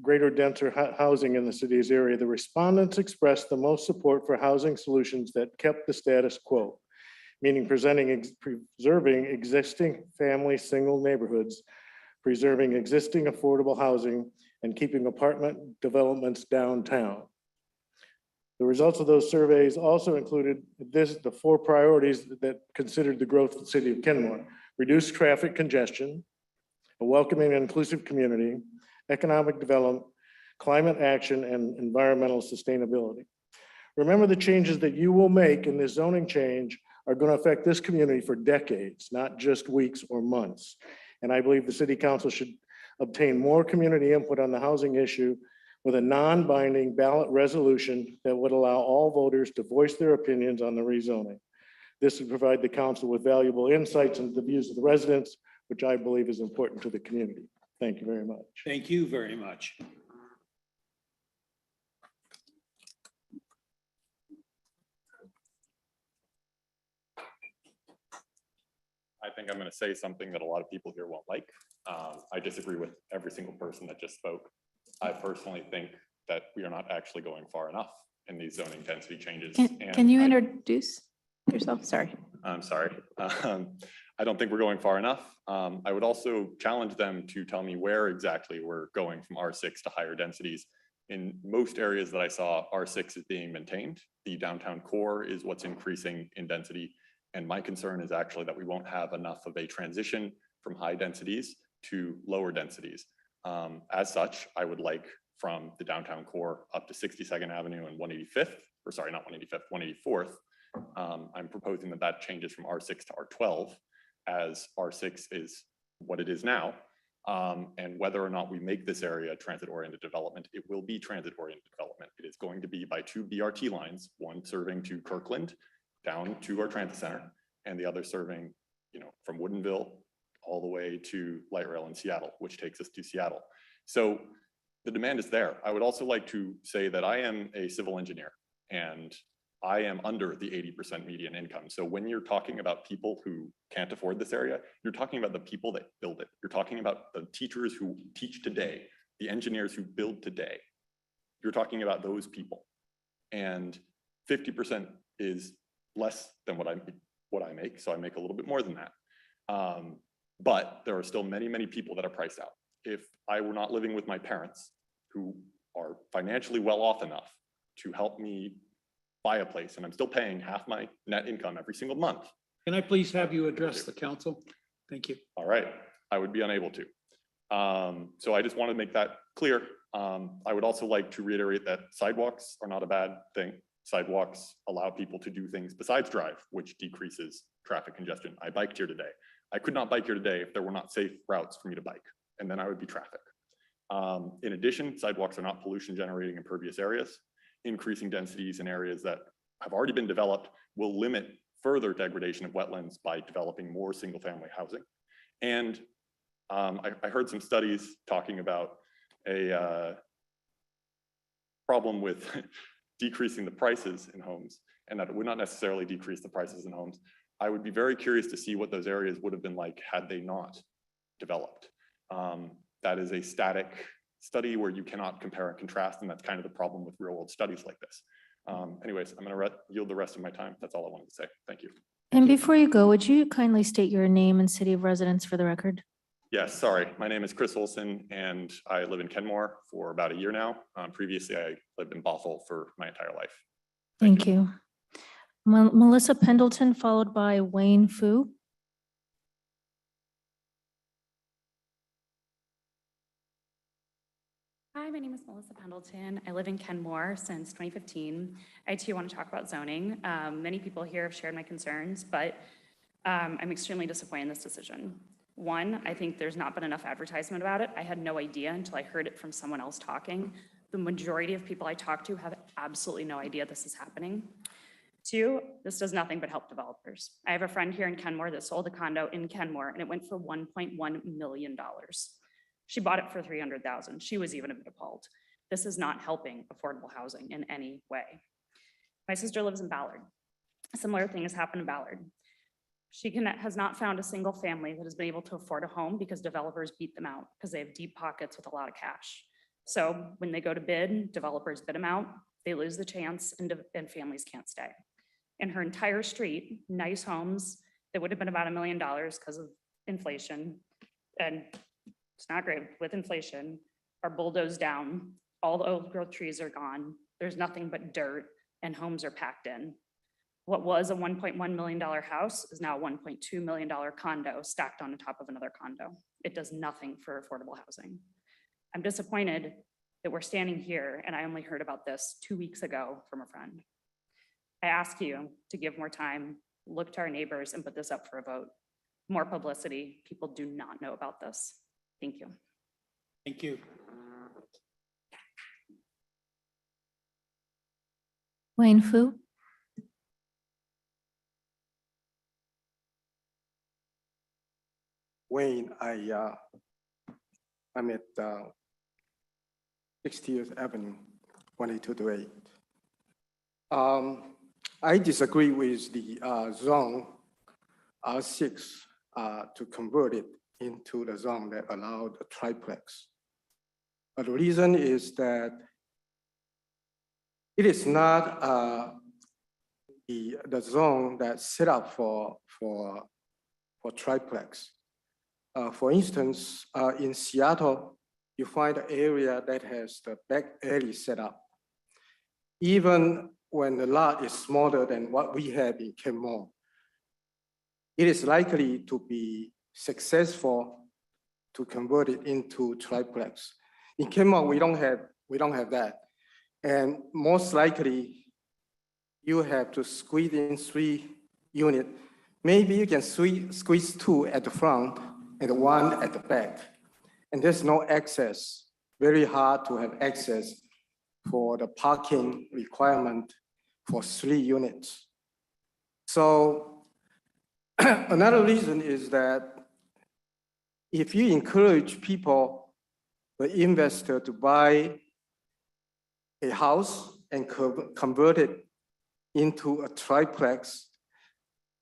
greater denser housing in the city's area. The respondents expressed the most support for housing solutions that kept the status quo, meaning preserving existing family single neighborhoods, preserving existing affordable housing, and keeping apartment developments downtown. The results of those surveys also included the 4 priorities that considered the growth of the city of Kenmore: reduce traffic congestion, a welcoming and inclusive community, economic development, climate action, and environmental sustainability. Remember, the changes that you will make in this zoning change are going to affect this community for decades, not just weeks or months. And I believe the city council should obtain more community input on the housing issue with a non-binding ballot resolution that would allow all voters to voice their opinions on the rezoning. This would provide the council with valuable insights into the views of the residents, which I believe is important to the community. Thank you very much. Thank you very much. I think I'm going to say something that a lot of people here won't like. I disagree with every single person that just spoke. I personally think that we are not actually going far enough in these zoning density changes. Can you introduce yourself? Sorry. I'm sorry. I don't think we're going far enough. I would also challenge them to tell me where exactly we're going from R6 to higher densities. In most areas that I saw, R6 is being maintained. The downtown core is what's increasing in density. And my concern is actually that we won't have enough of a transition from high densities to lower densities. As such, I would like from the downtown core up to 62nd Avenue and 185th, or sorry, not 185th, 184th. I'm proposing that that changes from R6 to R12, as R6 is what it is now. And whether or not we make this area transit-oriented development, it will be transit-oriented development. It is going to be by 2 BRT lines, one serving to Kirkland down to our transit center, and the other serving from Woodinville all the way to light rail in Seattle, which takes us to Seattle. So the demand is there. I would also like to say that I am a civil engineer and I am under the 80% median income. So when you're talking about people who can't afford this area, you're talking about the people that build it. You're talking about the teachers who teach today, the engineers who build today. You're talking about those people. And 50% is less than what I make. So I make a little bit more than that. But there are still many, many people that are priced out. If I were not living with my parents who are financially well off enough to help me buy a place, and I'm still paying half my net income every single month. Can I please have you address the council? Thank you. All right, I would be unable to. So I just want to make that clear. I would also like to reiterate that sidewalks are not a bad thing. Sidewalks allow people to do things besides drive, which decreases traffic congestion. I biked here today. I could not bike here today if there were not safe routes for me to bike, and then I would be traffic. In addition, sidewalks are not pollution generating impervious areas. Increasing densities in areas that have already been developed will limit further degradation of wetlands by developing more single family housing. And I heard some studies talking about a problem with decreasing the prices in homes, and that it would not necessarily decrease the prices in homes. I would be very curious to see what those areas would have been like had they not developed. That is a static study where you cannot compare and contrast, and that's kind of the problem with real world studies like this. Anyways, I'm going to yield the rest of my time. That's all I wanted to say. Thank you. And before you go, would you kindly state your name and city of residence for the record? Yes, sorry. My name is Chris Olson, and I live in Kenmore for about a year now. Previously, I lived in Bothell for my entire life. Thank you. Melissa Pendleton, followed by Wayne Fu. Hi, my name is Melissa Pendleton. I live in Kenmore since 2015. I too want to talk about zoning. Many people here have shared my concerns, but I'm extremely disappointed in this decision. One, I think there's not been enough advertisement about it. I had no idea until I heard it from someone else talking. The majority of people I talk to have absolutely no idea this is happening. Two, this does nothing but help developers. I have a friend here in Kenmore that sold a condo in Kenmore and it went for $1.1 million. She bought it for $300,000. She was even a bit appalled. This is not helping affordable housing in any way. My sister lives in Ballard. A similar thing has happened in Ballard. She has not found a single family that has been able to afford a home because developers beat them out because they have deep pockets with a lot of cash. So when they go to bid, developers bid them out, they lose the chance, and families can't stay. In her entire street, nice homes that would have been about $1 million because of inflation, and it's not great with inflation, are bulldozed down. All the old growth trees are gone. There's nothing but dirt, and homes are packed in. What was a $1.1 million house is now a $1.2 million condo stacked on top of another condo. It does nothing for affordable housing. I'm disappointed that we're standing here, and I only heard about this 2 weeks ago from a friend. I ask you to give more time, look to our neighbors, and put this up for a vote. More publicity. People do not know about this. Thank you. Thank you. Wayne Fu. Wayne, I'm at 60th Avenue, 2228. I disagree with the zone R6 to convert it into the zone that allowed a triplex. The reason is that it is not the zone that's set up for triplex. For instance, in Seattle, you find an area that has the back alley set up. Even when the lot is smaller than what we have in Kenmore, it is likely to be successful to convert it into triplex. In Kenmore, we don't have that. And most likely, you have to squeeze in 3 units. Maybe you can squeeze 2 at the front and 1 at the back. And there's no access, very hard to have access for the parking requirement for 3 units. So Another reason is that if you encourage people, the investor, to buy a house and convert it into a triplex,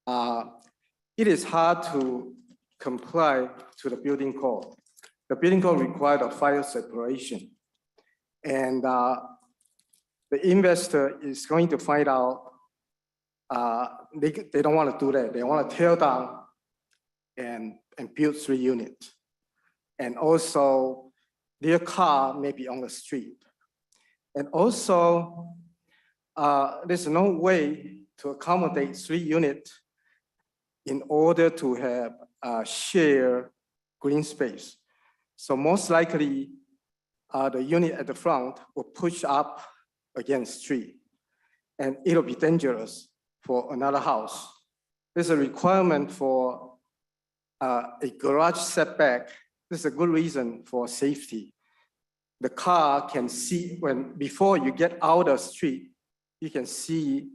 it is hard to comply to the building code. The building code requires a fire separation. And the investor is going to find out they don't want to do that. They want to tear down and build 3 units. And also their car may be on the street. And also there's no way to accommodate 3 units in order to have a shared green space. So most likely the unit at the front will push up against street, and it'll be dangerous for another house. There's a requirement for a garage setback. This is a good reason for safety. The car can see before you get out of the street, you can see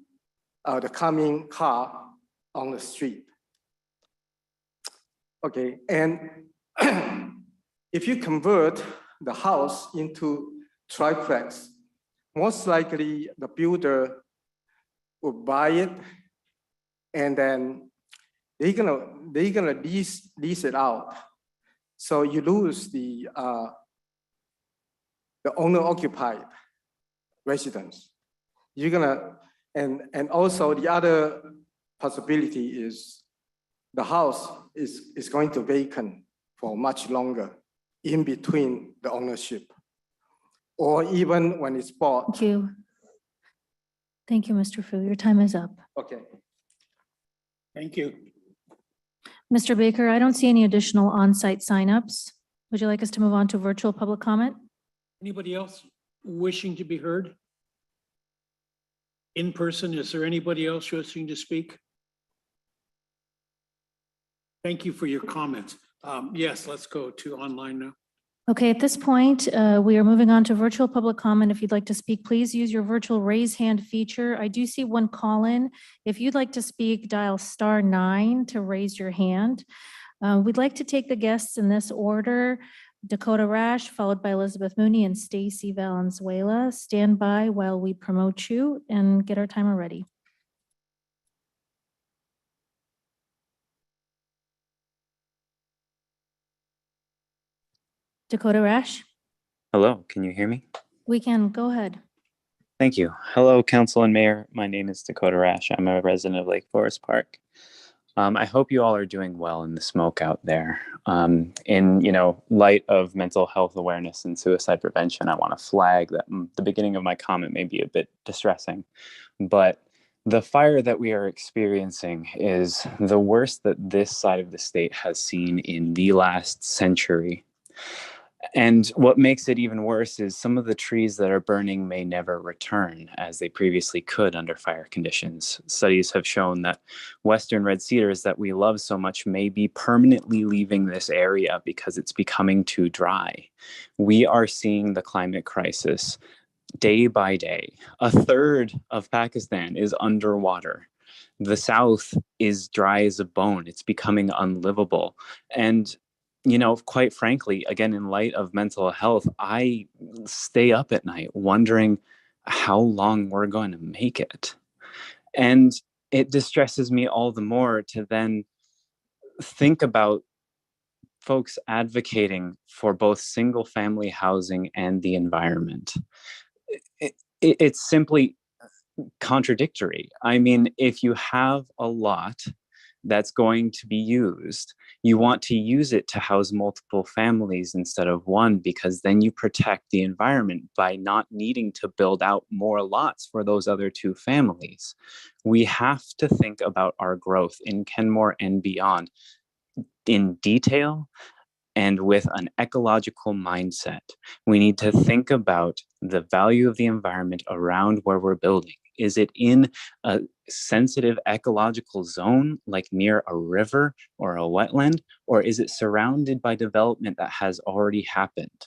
the coming car on the street. Okay, and if you convert the house into triplex, most likely the builder will buy it, and then they're gonna lease it out. So you lose the owner-occupied residence. You're gonna, and also the other possibility is the house is going to vacant for much longer in between the ownership, or even when it's bought. Thank you. Thank you, Mr. Fu. Your time is up. Okay. Thank you. Mr. Baker, I don't see any additional on-site signups. Would you like us to move on to virtual public comment? Anybody else wishing to be heard? In person, is there anybody else wishing to speak? Thank you for your comments. Yes, let's go to online now. Okay, at this point, we are moving on to virtual public comment. If you'd like to speak, please use your virtual raise hand feature. I do see one call-in. If you'd like to speak, dial *9 to raise your hand. We'd like to take the guests in this order: Dakota Rash, followed by Elizabeth Mooney and Stacy Valenzuela. Stand by while we promote you and get our timer ready. Dakota Rash, Hello, can you hear me? we can go ahead. Thank you. Hello, Council and Mayor. My name is Dakota Rash. I'm a resident of Lake Forest Park. I hope you all are doing well in the smoke out there. In light of mental health awareness and suicide prevention, I want to flag that the beginning of my comment may be a bit distressing, but the fire that we are experiencing is the worst that this side of the state has seen in the last century. And what makes it even worse is some of the trees that are burning may never return as they previously could under fire conditions. Studies have shown that Western red cedars that we love so much may be permanently leaving this area because it's becoming too dry. We are seeing the climate crisis day by day. A third of Pakistan is underwater. The South is dry as a bone. It's becoming unlivable. And quite frankly, again, in light of mental health, I stay up at night wondering how long we're going to make it. And it distresses me all the more to then think about folks advocating for both single family housing and the environment. It's simply contradictory. I mean, if you have a lot that's going to be used, you want to use it to house multiple families instead of one, because then you protect the environment by not needing to build out more lots for those other 2 families. We have to think about our growth in Kenmore and beyond in detail and with an ecological mindset. We need to think about the value of the environment around where we're building. Is it in a sensitive ecological zone, like near a river or a wetland, or is it surrounded by development that has already happened?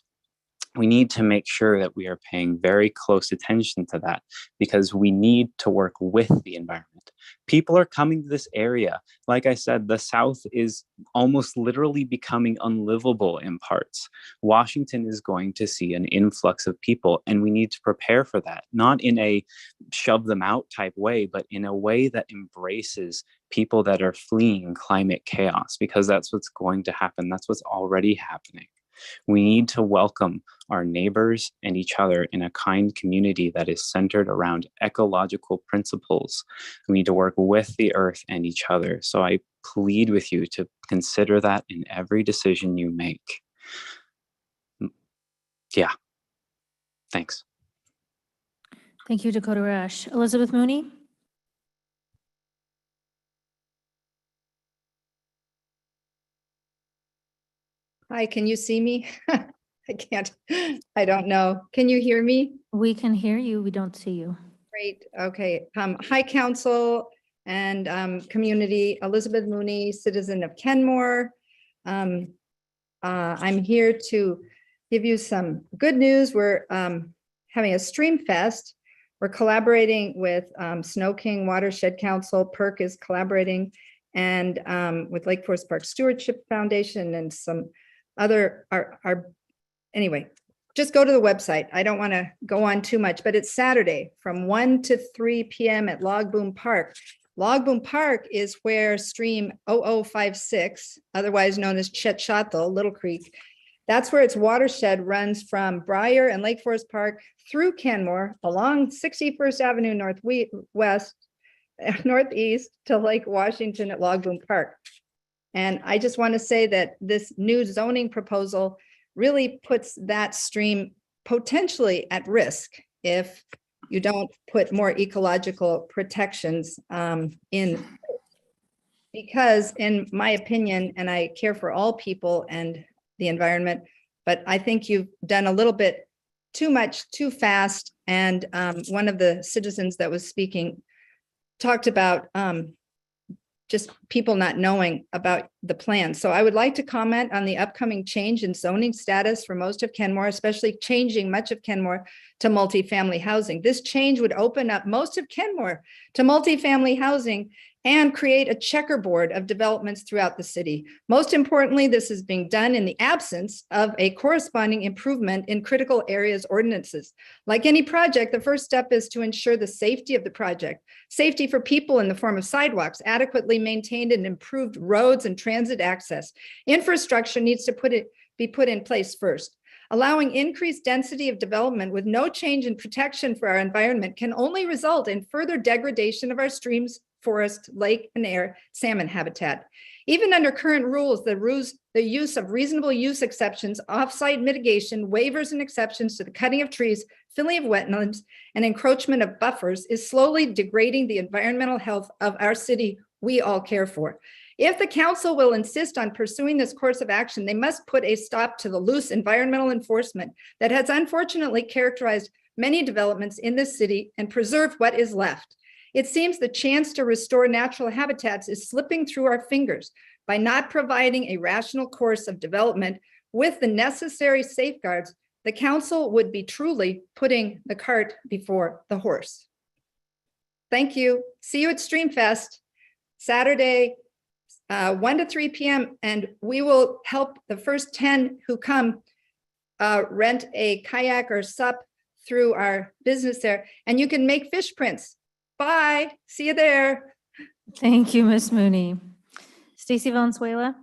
We need to make sure that we are paying very close attention to that, because we need to work with the environment. People are coming to this area. Like I said, the South is almost literally becoming unlivable in parts. Washington is going to see an influx of people, and we need to prepare for that, not in a shove them out type way, but in a way that embraces people that are fleeing climate chaos, because that's what's going to happen. That's what's already happening. We need to welcome our neighbors and each other in a kind community that is centered around ecological principles. We need to work with the earth and each other. So I plead with you to consider that in every decision you make. Yeah. Thanks. Thank you, Dakota Rash. Elizabeth Mooney? Hi, can you see me? I can't, I don't know. Can you hear me? We can hear you. We don't see you. Great, okay. Hi, council and community. Elizabeth Mooney, citizen of Kenmore. I'm here to give you some good news. We're having a stream fest. We're collaborating with Snow King Watershed Council. PERC is collaborating, and with Lake Forest Park Stewardship Foundation and some other, anyway, just go to the website. I don't want to go on too much, but it's Saturday from 1 to 3 p.m. at Log Boom Park. Log Boom Park is where stream 0056, otherwise known as Chetchato, Little Creek, that's where its watershed runs from Briar and Lake Forest Park through Kenmore along 61st Avenue northeast to Lake Washington at Log Boom Park. And I just want to say that this new zoning proposal really puts that stream potentially at risk if you don't put more ecological protections in. Because in my opinion, and I care for all people and the environment, but I think you've done a little bit too much, too fast. And one of the citizens that was speaking talked about just people not knowing about the plan. So I would like to comment on the upcoming change in zoning status for most of Kenmore, especially changing much of Kenmore to multifamily housing. This change would open up most of Kenmore to multifamily housing and create a checkerboard of developments throughout the city. Most importantly, this is being done in the absence of a corresponding improvement in critical areas ordinances. Like any project, the first step is to ensure the safety of the project. Safety for people in the form of sidewalks, adequately maintained and improved roads and transit access. Infrastructure needs to be put in place first. Allowing increased density of development with no change in protection for our environment can only result in further degradation of our streams, forest, lake, and air salmon habitat. Even under current rules, the use of reasonable use exceptions, off-site mitigation, waivers and exceptions to the cutting of trees, filling of wetlands, and encroachment of buffers is slowly degrading the environmental health of our city we all care for. If the council will insist on pursuing this course of action, they must put a stop to the loose environmental enforcement that has unfortunately characterized many developments in this city and preserve what is left. It seems the chance to restore natural habitats is slipping through our fingers by not providing a rational course of development with the necessary safeguards. The council would be truly putting the cart before the horse. Thank you. See you at Streamfest, Saturday, 1 to 3 p.m. And we will help the first 10 who come rent a kayak or sup through our business there. And you can make fish prints. Bye. See you there. Thank you, Ms. Mooney. Stacy Valenzuela.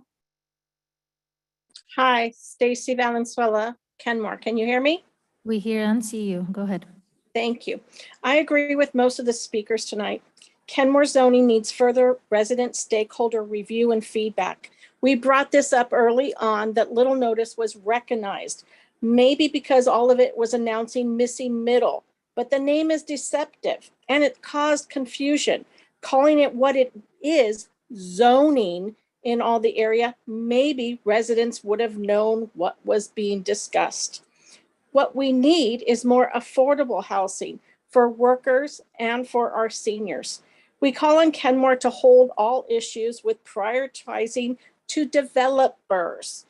Hi, Stacy Valenzuela, Kenmore. Can you hear me? We hear and see you. Go ahead. Thank you. I agree with most of the speakers tonight. Kenmore zoning needs further resident stakeholder review and feedback. We brought this up early on that little notice was recognized, maybe because all of it was announcing missing middle, but the name is deceptive and it caused confusion. Calling it what it is, zoning in all the area, maybe residents would have known what was being discussed. What we need is more affordable housing for workers and for our seniors. We call on Kenmore to hold all issues with prioritizing to developers.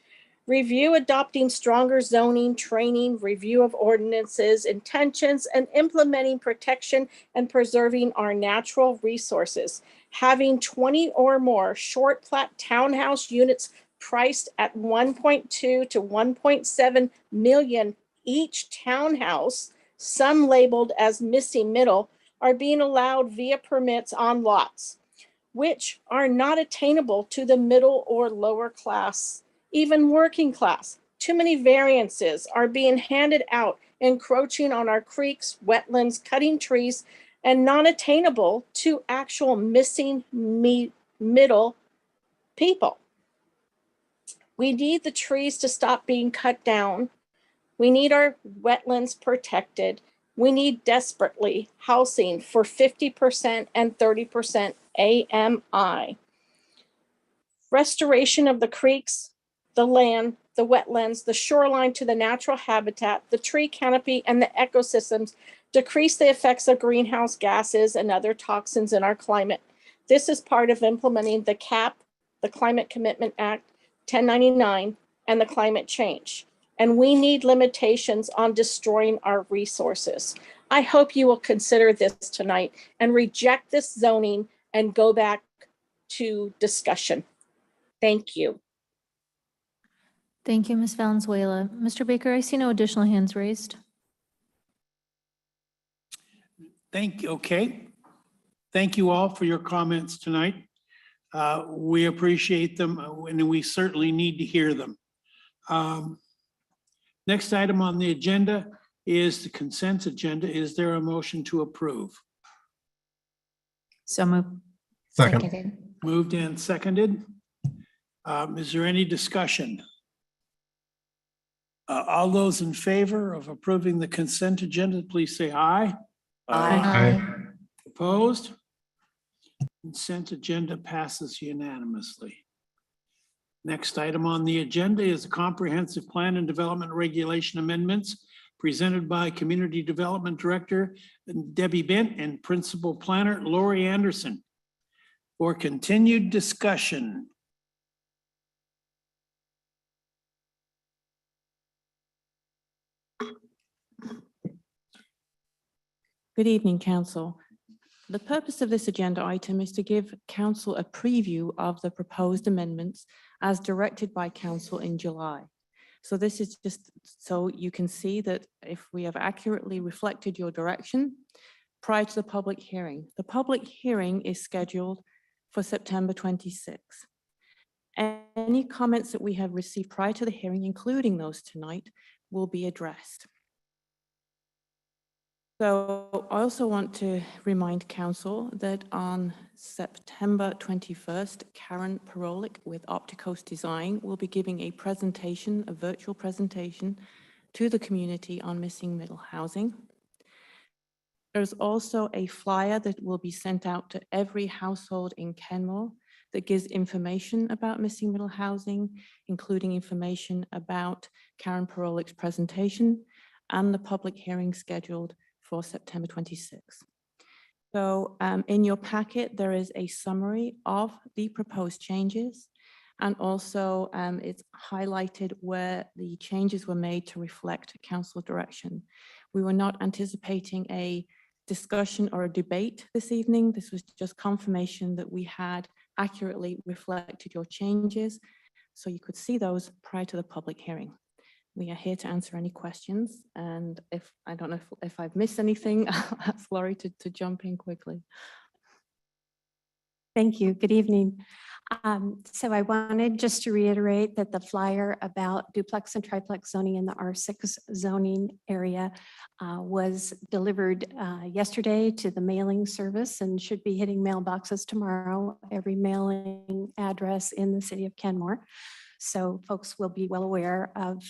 Review adopting stronger zoning, training, review of ordinances, intentions, and implementing protection and preserving our natural resources. Having 20 or more short plat townhouse units priced at 1.2 to 1.7 million each townhouse, some labeled as missing middle, are being allowed via permits on lots, which are not attainable to the middle or lower class, even working class. Too many variances are being handed out, encroaching on our creeks, wetlands, cutting trees, and non-attainable to actual missing middle people. We need the trees to stop being cut down. We need our wetlands protected. We need desperately housing for 50% and 30% AMI. Restoration of the creeks, the land, the wetlands, the shoreline to the natural habitat, the tree canopy, and the ecosystems decrease the effects of greenhouse gases and other toxins in our climate. This is part of implementing the CAP, the Climate Commitment Act, 1099, and the climate change. And we need limitations on destroying our resources. I hope you will consider this tonight and reject this zoning and go back to discussion. Thank you. Thank you, Ms. Valenzuela. Mr. Baker, I see no additional hands raised. Thank you. Okay. Thank you all for your comments tonight. We appreciate them, and we certainly need to hear them. Next item on the agenda is the consent agenda. Is there a motion to approve? So moved. Second. Moved and seconded. Is there any discussion? All those in favor of approving the consent agenda, please say aye. Aye. Opposed? Consent agenda passes unanimously. Next item on the agenda is the comprehensive plan and development regulation amendments presented by Community Development Director Debbie Bent and Principal Planner Lowery Anderson for continued discussion. Good evening, Council. The purpose of this agenda item is to give Council a preview of the proposed amendments as directed by Council in July. So this is just so you can see that if we have accurately reflected your direction prior to the public hearing. The public hearing is scheduled for September 26th. Any comments that we have received prior to the hearing, including those tonight, will be addressed. So I also want to remind Council that on September 21st, Karen Parolic with Opticos Design will be giving a presentation, a virtual presentation to the community on missing middle housing. There's also a flyer that will be sent out to every household in Kenmore that gives information about missing middle housing, including information about Karen Parolic's presentation and the public hearing scheduled for September 26th. So in your packet, there is a summary of the proposed changes, and also it's highlighted where the changes were made to reflect council direction. We were not anticipating a discussion or a debate this evening. This was just confirmation that we had accurately reflected your changes, so you could see those prior to the public hearing. We are here to answer any questions, and if I don't know if I've missed anything, I'll ask Lowery to jump in quickly. Thank you. Good evening. So I wanted just to reiterate that the flyer about duplex and triplex zoning in the R6 zoning area was delivered yesterday to the mailing service and should be hitting mailboxes tomorrow, every mailing address in the city of Kenmore. So folks will be well aware of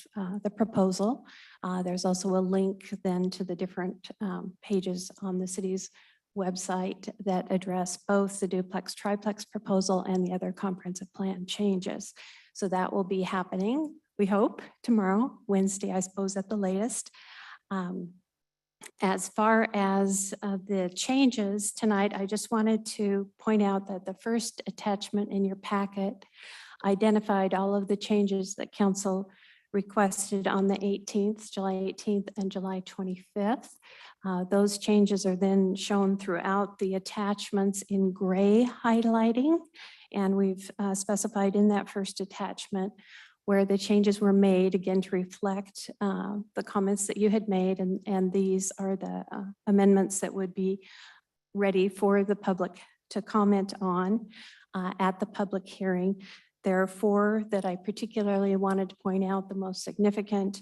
the proposal. There's also a link then to the different pages on the city's website that address both the duplex triplex proposal and the other comprehensive plan changes. So that will be happening, we hope, tomorrow, Wednesday, I suppose at the latest. As far as the changes tonight, I just wanted to point out that the first attachment in your packet identified all of the changes that council requested on the 18th, July 18th and July 25th. Those changes are then shown throughout the attachments in gray highlighting. And we've specified in that first attachment where the changes were made, again, to reflect the comments that you had made. And these are the amendments that would be ready for the public to comment on at the public hearing. There are four that I particularly wanted to point out, the most significant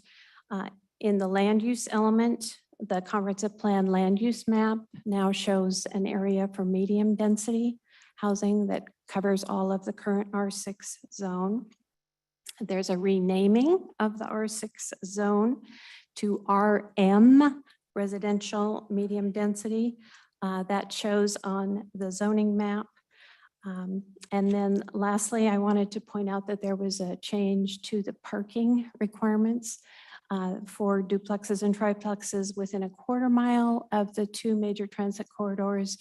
in the land use element. The comprehensive plan land use map now shows an area for medium density housing that covers all of the current R6 zone. There's a renaming of the R6 zone to RM, residential medium density. That shows on the zoning map. And then lastly, I wanted to point out that there was a change to the parking requirements for duplexes and triplexes within a quarter mile of the two major transit corridors.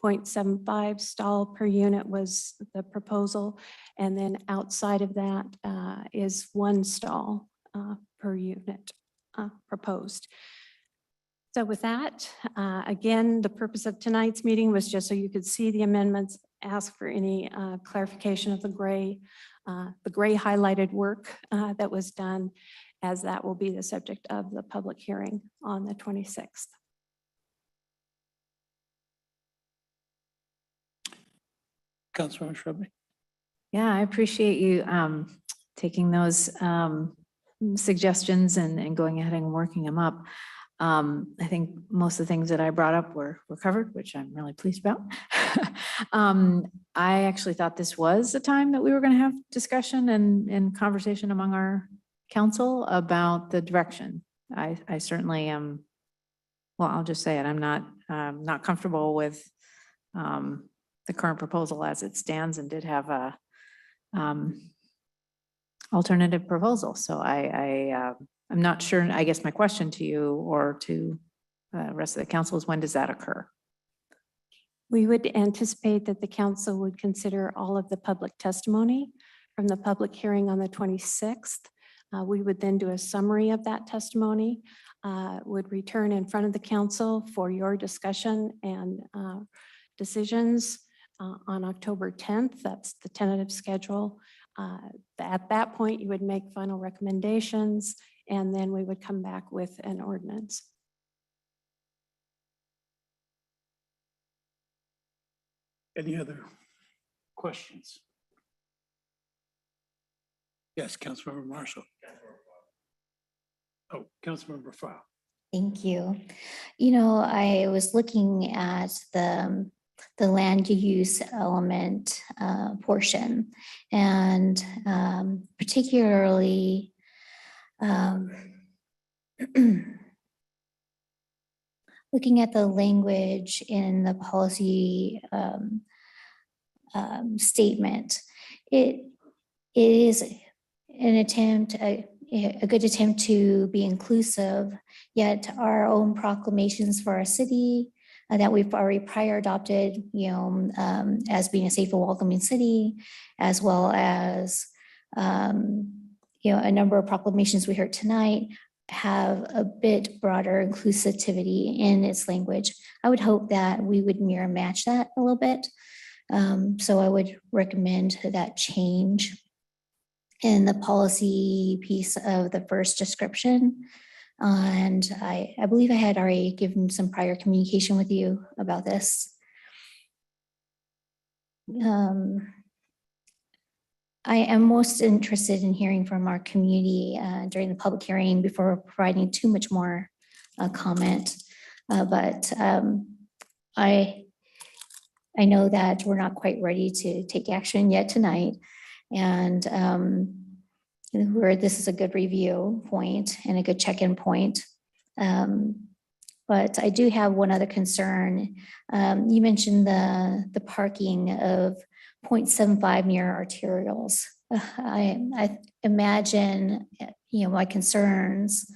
0.75 stall per unit was the proposal. And then outside of that is 1 stall per unit proposed. So with that, again, the purpose of tonight's meeting was just so you could see the amendments, ask for any clarification of the gray highlighted work that was done, as that will be the subject of the public hearing on the 26th. Councilmember Shrubby. Yeah, I appreciate you taking those suggestions and going ahead and working them up. I think most of the things that I brought up were covered, which I'm really pleased about. I actually thought this was a time that we were going to have discussion and conversation among our council about the direction. I certainly am, well, I'll just say it, I'm not comfortable with the current proposal as it stands, and did have a alternative proposal. So I'm not sure. I guess my question to you or to the rest of the council is, when does that occur? We would anticipate that the council would consider all of the public testimony from the public hearing on the 26th. We would then do a summary of that testimony, would return in front of the council for your discussion and decisions on October 10th. That's the tentative schedule. At that point, you would make final recommendations, and then we would come back with an ordinance. Any other questions? Yes, Councilmember Marshall. Oh, Councilmember Frau. Thank you. You know, I was looking at the land use element portion, and particularly looking at the language in the policy statement. It is an attempt, a good attempt to be inclusive, yet our own proclamations for our city that we've already prior adopted, as being a safe and welcoming city, as well as, a number of proclamations we heard tonight have a bit broader inclusivity in its language. I would hope that we would mirror match that a little bit. So I would recommend that change in the policy piece of the first description. And I believe I had already given some prior communication with you about this. I am most interested in hearing from our community during the public hearing before providing too much more comment. But I know that we're not quite ready to take action yet tonight. And where this is a good review point and a good check-in point. But I do have one other concern. You mentioned the parking of 0.75 near arterials. I imagine, my concerns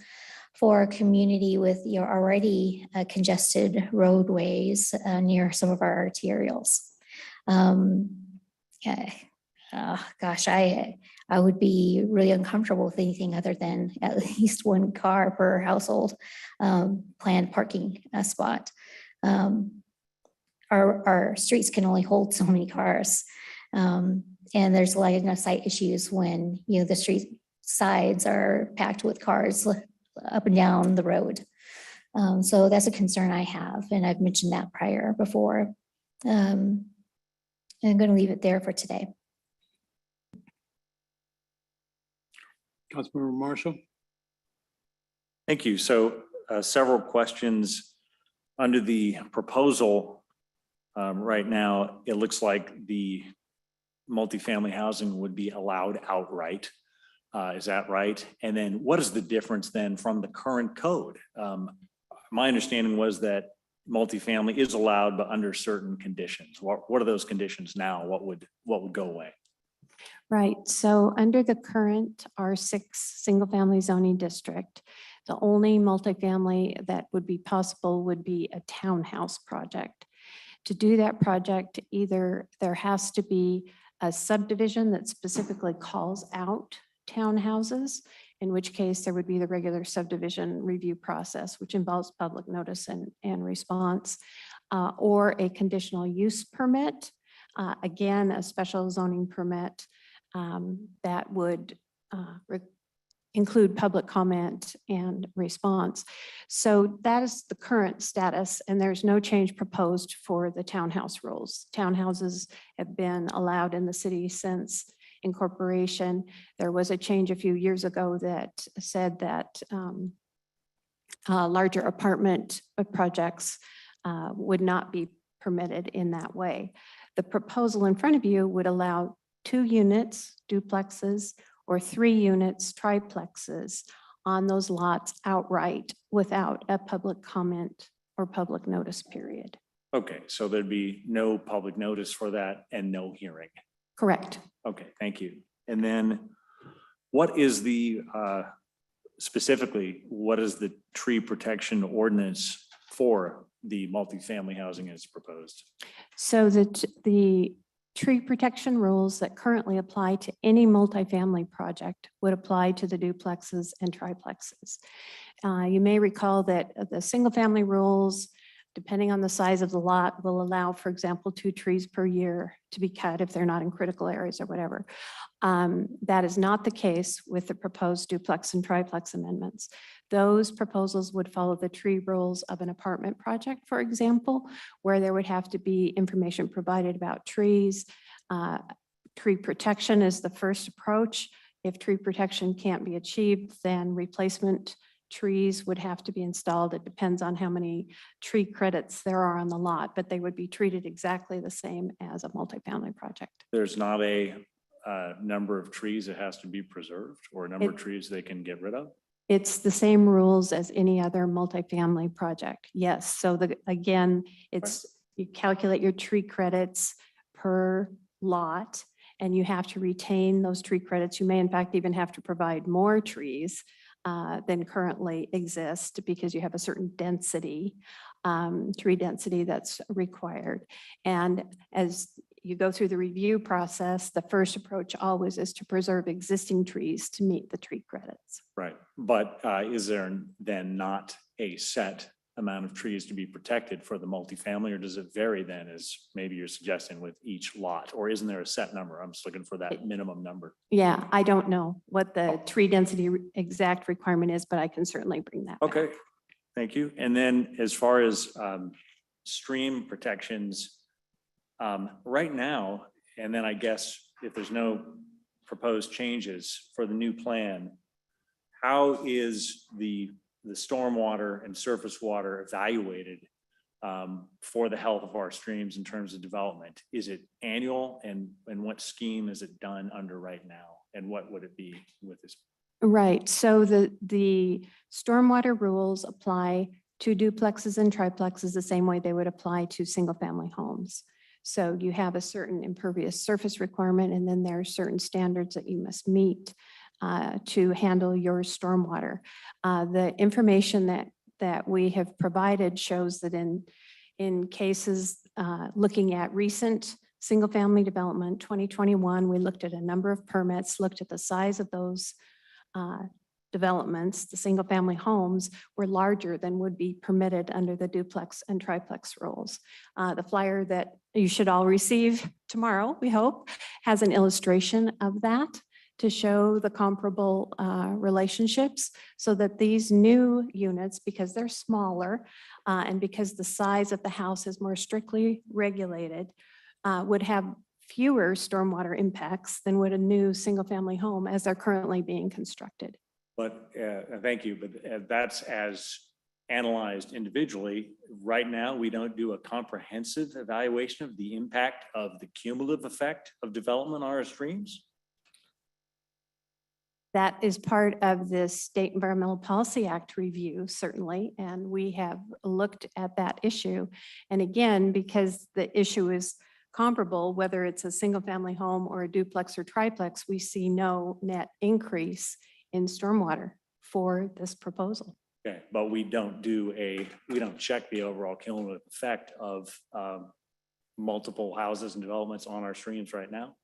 for a community with already congested roadways near some of our arterials. gosh, I would be really uncomfortable with anything other than at least one car per household planned parking spot. Our streets can only hold so many cars. And there's line of sight issues when, you know, the street sides are packed with cars up and down the road. So that's a concern I have, and I've mentioned that before. And I'm going to leave it there for today. Councilmember Marshall. Thank you. So several questions under the proposal. Right now, it looks like the multifamily housing would be allowed outright. Is that right? And then what is the difference then from the current code? My understanding was that multifamily is allowed, but under certain conditions. What are those conditions now? What would go away? Right. So under the current R6 single-family zoning district, the only multifamily that would be possible would be a townhouse project. To do that project, either there has to be a subdivision that specifically calls out townhouses, in which case there would be the regular subdivision review process, which involves public notice and response, or a conditional use permit. Again, a special zoning permit that would include public comment and response. So that is the current status, and there's no change proposed for the townhouse rules. Townhouses have been allowed in the city since incorporation. There was a change a few years ago that said that larger apartment projects would not be permitted in that way. The proposal in front of you would allow 2 units, duplexes, or 3 units, triplexes on those lots outright without a public comment or public notice period. Okay, so there'd be no public notice for that and no hearing. Correct. Okay, thank you. And then what is the, specifically, what is the tree protection ordinance for the multifamily housing as proposed? So the tree protection rules that currently apply to any multifamily project would apply to the duplexes and triplexes. You may recall that the single family rules, depending on the size of the lot, will allow, for example, 2 trees per year to be cut if they're not in critical areas or whatever. That is not the case with the proposed duplex and triplex amendments. Those proposals would follow the tree rules of an apartment project, for example, where there would have to be information provided about trees. Tree protection is the first approach. If tree protection can't be achieved, then replacement trees would have to be installed. It depends on how many tree credits there are on the lot, but they would be treated exactly the same as a multifamily project. There's not a number of trees that has to be preserved or a number of trees they can get rid of? It's the same rules as any other multifamily project. Yes. So again, it's you calculate your tree credits per lot, and you have to retain those tree credits. You may in fact even have to provide more trees than currently exist because you have a certain density, tree density that's required. And as you go through the review process, the first approach always is to preserve existing trees to meet the tree credits. Right, but is there then not a set amount of trees to be protected for the multifamily, or does it vary then, as maybe you're suggesting, with each lot? Or isn't there a set number? I'm just looking for that minimum number. Yeah, I don't know what the tree density exact requirement is, but I can certainly bring that Okay, back. thank you. And then as far as stream protections, right now, and then I guess if there's no proposed changes for the new plan, how is the stormwater and surface water evaluated for the health of our streams in terms of development? Is it annual, and what scheme is it done under right now? And what would it be with this? Right, so the stormwater rules apply to duplexes and triplexes the same way they would apply to single family homes. So you have a certain impervious surface requirement, and then there are certain standards that you must meet to handle your stormwater. The information that we have provided shows that in cases looking at recent single-family development, 2021, we looked at a number of permits, looked at the size of those developments. The single-family homes were larger than would be permitted under the duplex and triplex rules. The flyer that you should all receive tomorrow, we hope, has an illustration of that to show the comparable relationships, so that these new units, because they're smaller and because the size of the house is more strictly regulated, would have fewer stormwater impacts than would a new single-family home as they're currently being constructed. But thank you, but that's as analyzed individually. Right now, we don't do a comprehensive evaluation of the impact of the cumulative effect of development on our streams. That is part of the State Environmental Policy Act review, certainly, and we have looked at that issue. And again, because the issue is comparable, whether it's a single-family home or a duplex or triplex, we see no net increase in stormwater for this proposal. Okay, but we don't check the overall cumulative effect of multiple houses and developments on our streams right now.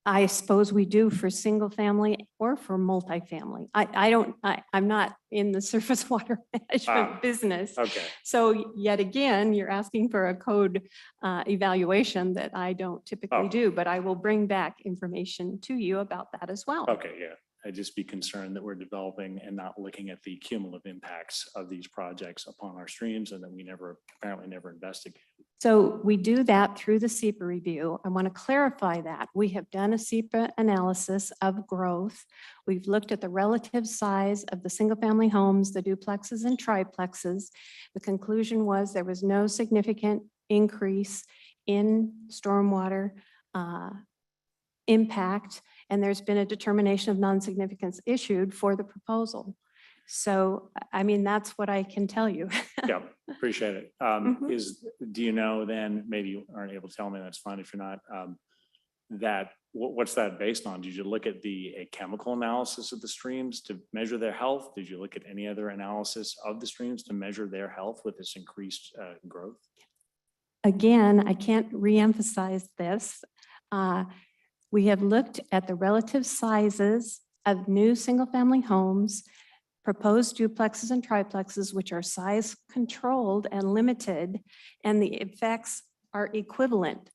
I suppose we do for single family or for multifamily. I'm not in the surface water management business. Okay. So yet again, you're asking for a code evaluation that I don't typically do, but I will bring back information to you about that as well. Okay, yeah. I'd just be concerned that we're developing and not looking at the cumulative impacts of these projects upon our streams, and that we apparently never investigated. So we do that through the SEPA review. I want to clarify that. We have done a SEPA analysis of growth. We've looked at the relative size of the single-family homes, the duplexes and triplexes. The conclusion was there was no significant increase in stormwater impact, and there's been a determination of non-significance issued for the proposal. So, I mean, that's what I can tell you. Yeah, appreciate it. Do you know then, maybe you aren't able to tell me, that's fine if you're not, what's that based on? Did you look at a chemical analysis of the streams to measure their health? Did you look at any other analysis of the streams to measure their health with this increased growth? Again, I can't reemphasize this. We have looked at the relative sizes of new single-family homes, proposed duplexes and triplexes, which are size controlled and limited, and the effects are equivalent.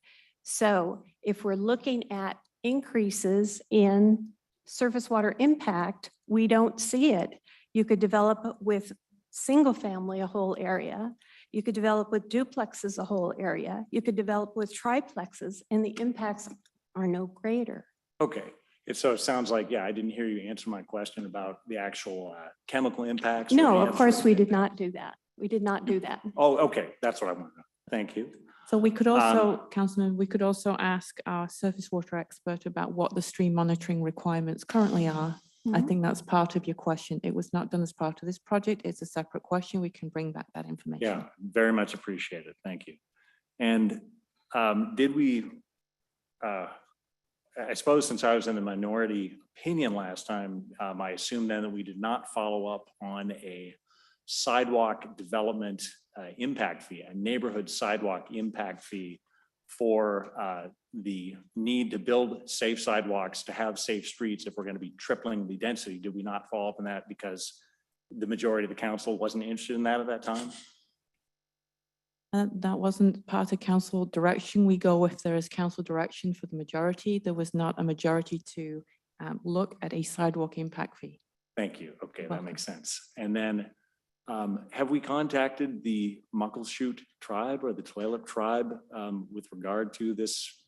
So if we're looking at increases in surface water impact, we don't see it. You could develop with single family a whole area. You could develop with duplexes a whole area. You could develop with triplexes, and the impacts are no greater. Okay. So it sounds like, yeah, I didn't hear you answer my question about the actual chemical impacts. No, of course, we did not do that. We did not do that. Oh, okay. That's what I want to know. Thank you. So we could also, Councilman, we could also ask our surface water expert about what the stream monitoring requirements currently are. I think that's part of your question. It was not done as part of this project. It's a separate question. We can bring back that information. Yeah, very much appreciated. Thank you. And did we, I suppose since I was in the minority opinion last time, I assumed then that we did not follow up on a sidewalk development impact fee, a neighborhood sidewalk impact fee for the need to build safe sidewalks, to have safe streets if we're going to be tripling the density. Did we not follow up on that because the majority of the council wasn't interested in that at that time? That wasn't part of council direction. We go if there is council direction for the majority. There was not a majority to look at a sidewalk impact fee. Thank you. Okay, that makes sense. And then have we contacted the Muckleshoot tribe or the Tulalip tribe with regard to this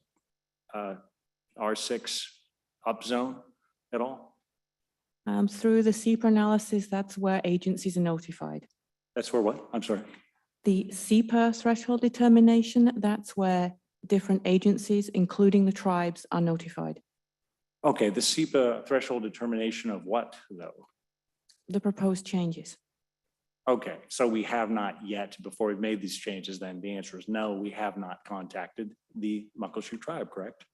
R6 upzone at all? Through the SEPA analysis, that's where agencies are notified. That's where what? I'm sorry. The SEPA threshold determination, that's where different agencies, including the tribes, are notified. Okay, the SEPA threshold determination of what though? The proposed changes. Okay, so we have not yet, before we've made these changes, then the answer is no, we have not contacted the Muckleshoot tribe, correct?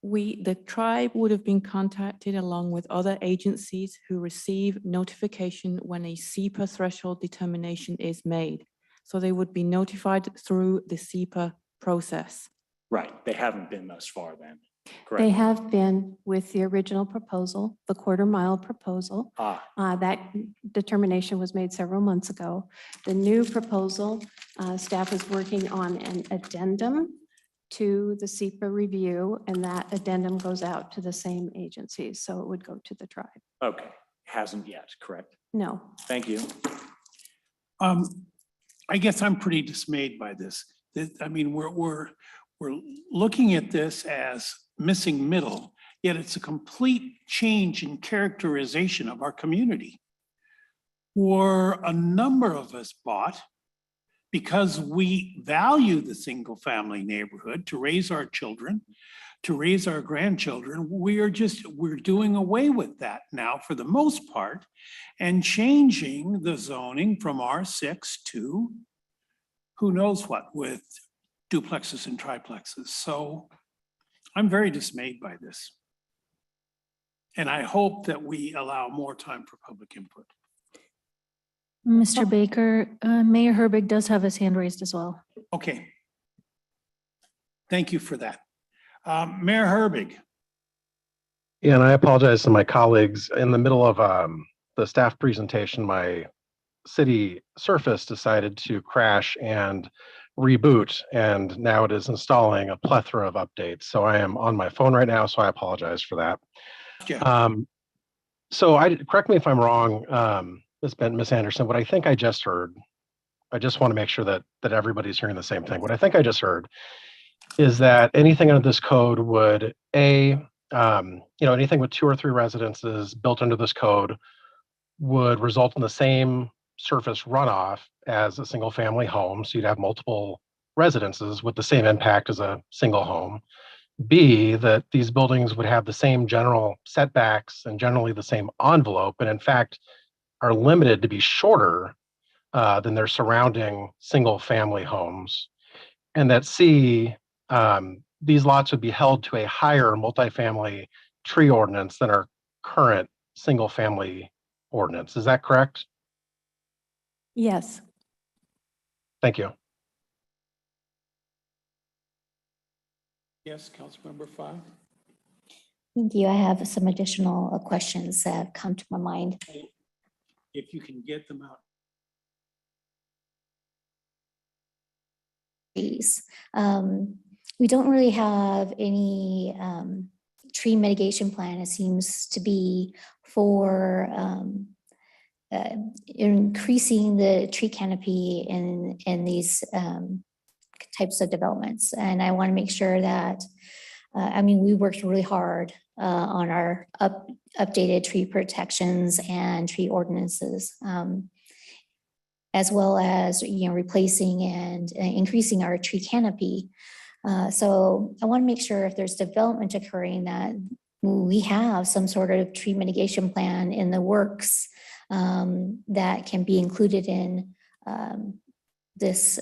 The tribe would have been contacted along with other agencies who receive notification when a SEPA threshold determination is made. So they would be notified through the SEPA process. Right, they haven't been thus far then, They correct? have been with the original proposal, the quarter-mile proposal. That determination was made several months ago. The new proposal, staff is working on an addendum to the SEPA review, and that addendum goes out to the same agencies, so it would go to the tribe. Okay, hasn't yet, correct? No. Thank you. I guess I'm pretty dismayed by this. I mean, we're looking at this as missing middle, yet it's a complete change in characterization of our community. For a number of us bought because we value the single family neighborhood to raise our children, to raise our grandchildren. We're doing away with that now for the most part and changing the zoning from R6 to who knows what with duplexes and triplexes. So I'm very dismayed by this. And I hope that we allow more time for public input. Mr. Baker, Mayor Herbig does have his hand raised as well. Okay. Thank you for that. Mayor Herbig. Yeah, and I apologize to my colleagues. In the middle of the staff presentation, my city Surface decided to crash and reboot, and now it is installing a plethora of updates. So I am on my phone right now, so I apologize for that. Yeah. So correct me if I'm wrong, Ms. Anderson, what I think I just heard, I just want to make sure that everybody's hearing the same thing. What I think I just heard is that anything under this code would anything with 2 or 3 residences built into this code would result in the same surface runoff as a single family home. So you'd have multiple residences with the same impact as a single home. B, that these buildings would have the same general setbacks and generally the same envelope, and in fact are limited to be shorter than their surrounding single family homes. And that C, these lots would be held to a higher multifamily tree ordinance than our current single family ordinance. Is that correct? Yes. Thank you. Yes, Councilmember Phi. Thank you. I have some additional questions that have come to my mind. If you can get them out. We don't really have any tree mitigation plan. It seems to be for increasing the tree canopy in these types of developments. And I want to make sure that, we worked really hard on our updated tree protections and tree ordinances, as well as, replacing and increasing our tree canopy. So I want to make sure if there's development occurring that we have some sort of tree mitigation plan in the works that can be included in this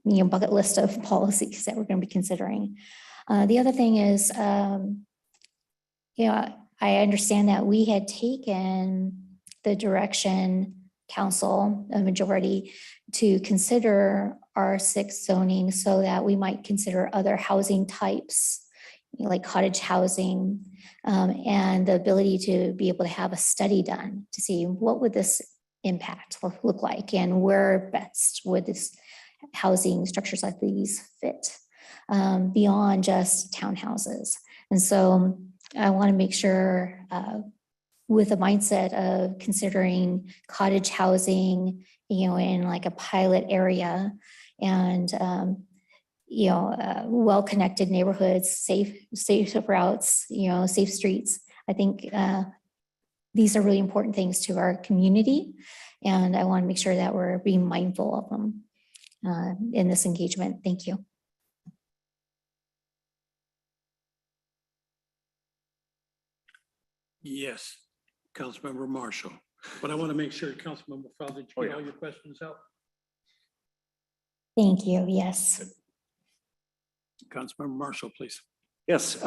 bucket list of policies that we're going to be considering. The other thing is, I understand that we had taken the direction, council, a majority, to consider R6 zoning so that we might consider other housing types, like cottage housing, and the ability to be able to have a study done to see what would this impact look like and where best would this housing structures like these fit beyond just townhouses. And so I want to make sure with a mindset of considering cottage housing, in like a pilot area and, well-connected neighborhoods, safe routes, safe streets. I think these are really important things to our community. And I want to make sure that we're being mindful of them in this engagement. Thank you. Yes, Councilmember Marshall. But I want to make sure, Councilmember Phi, did you get all your questions out? Thank you. Yes. Councilmember Marshall, please. Yes,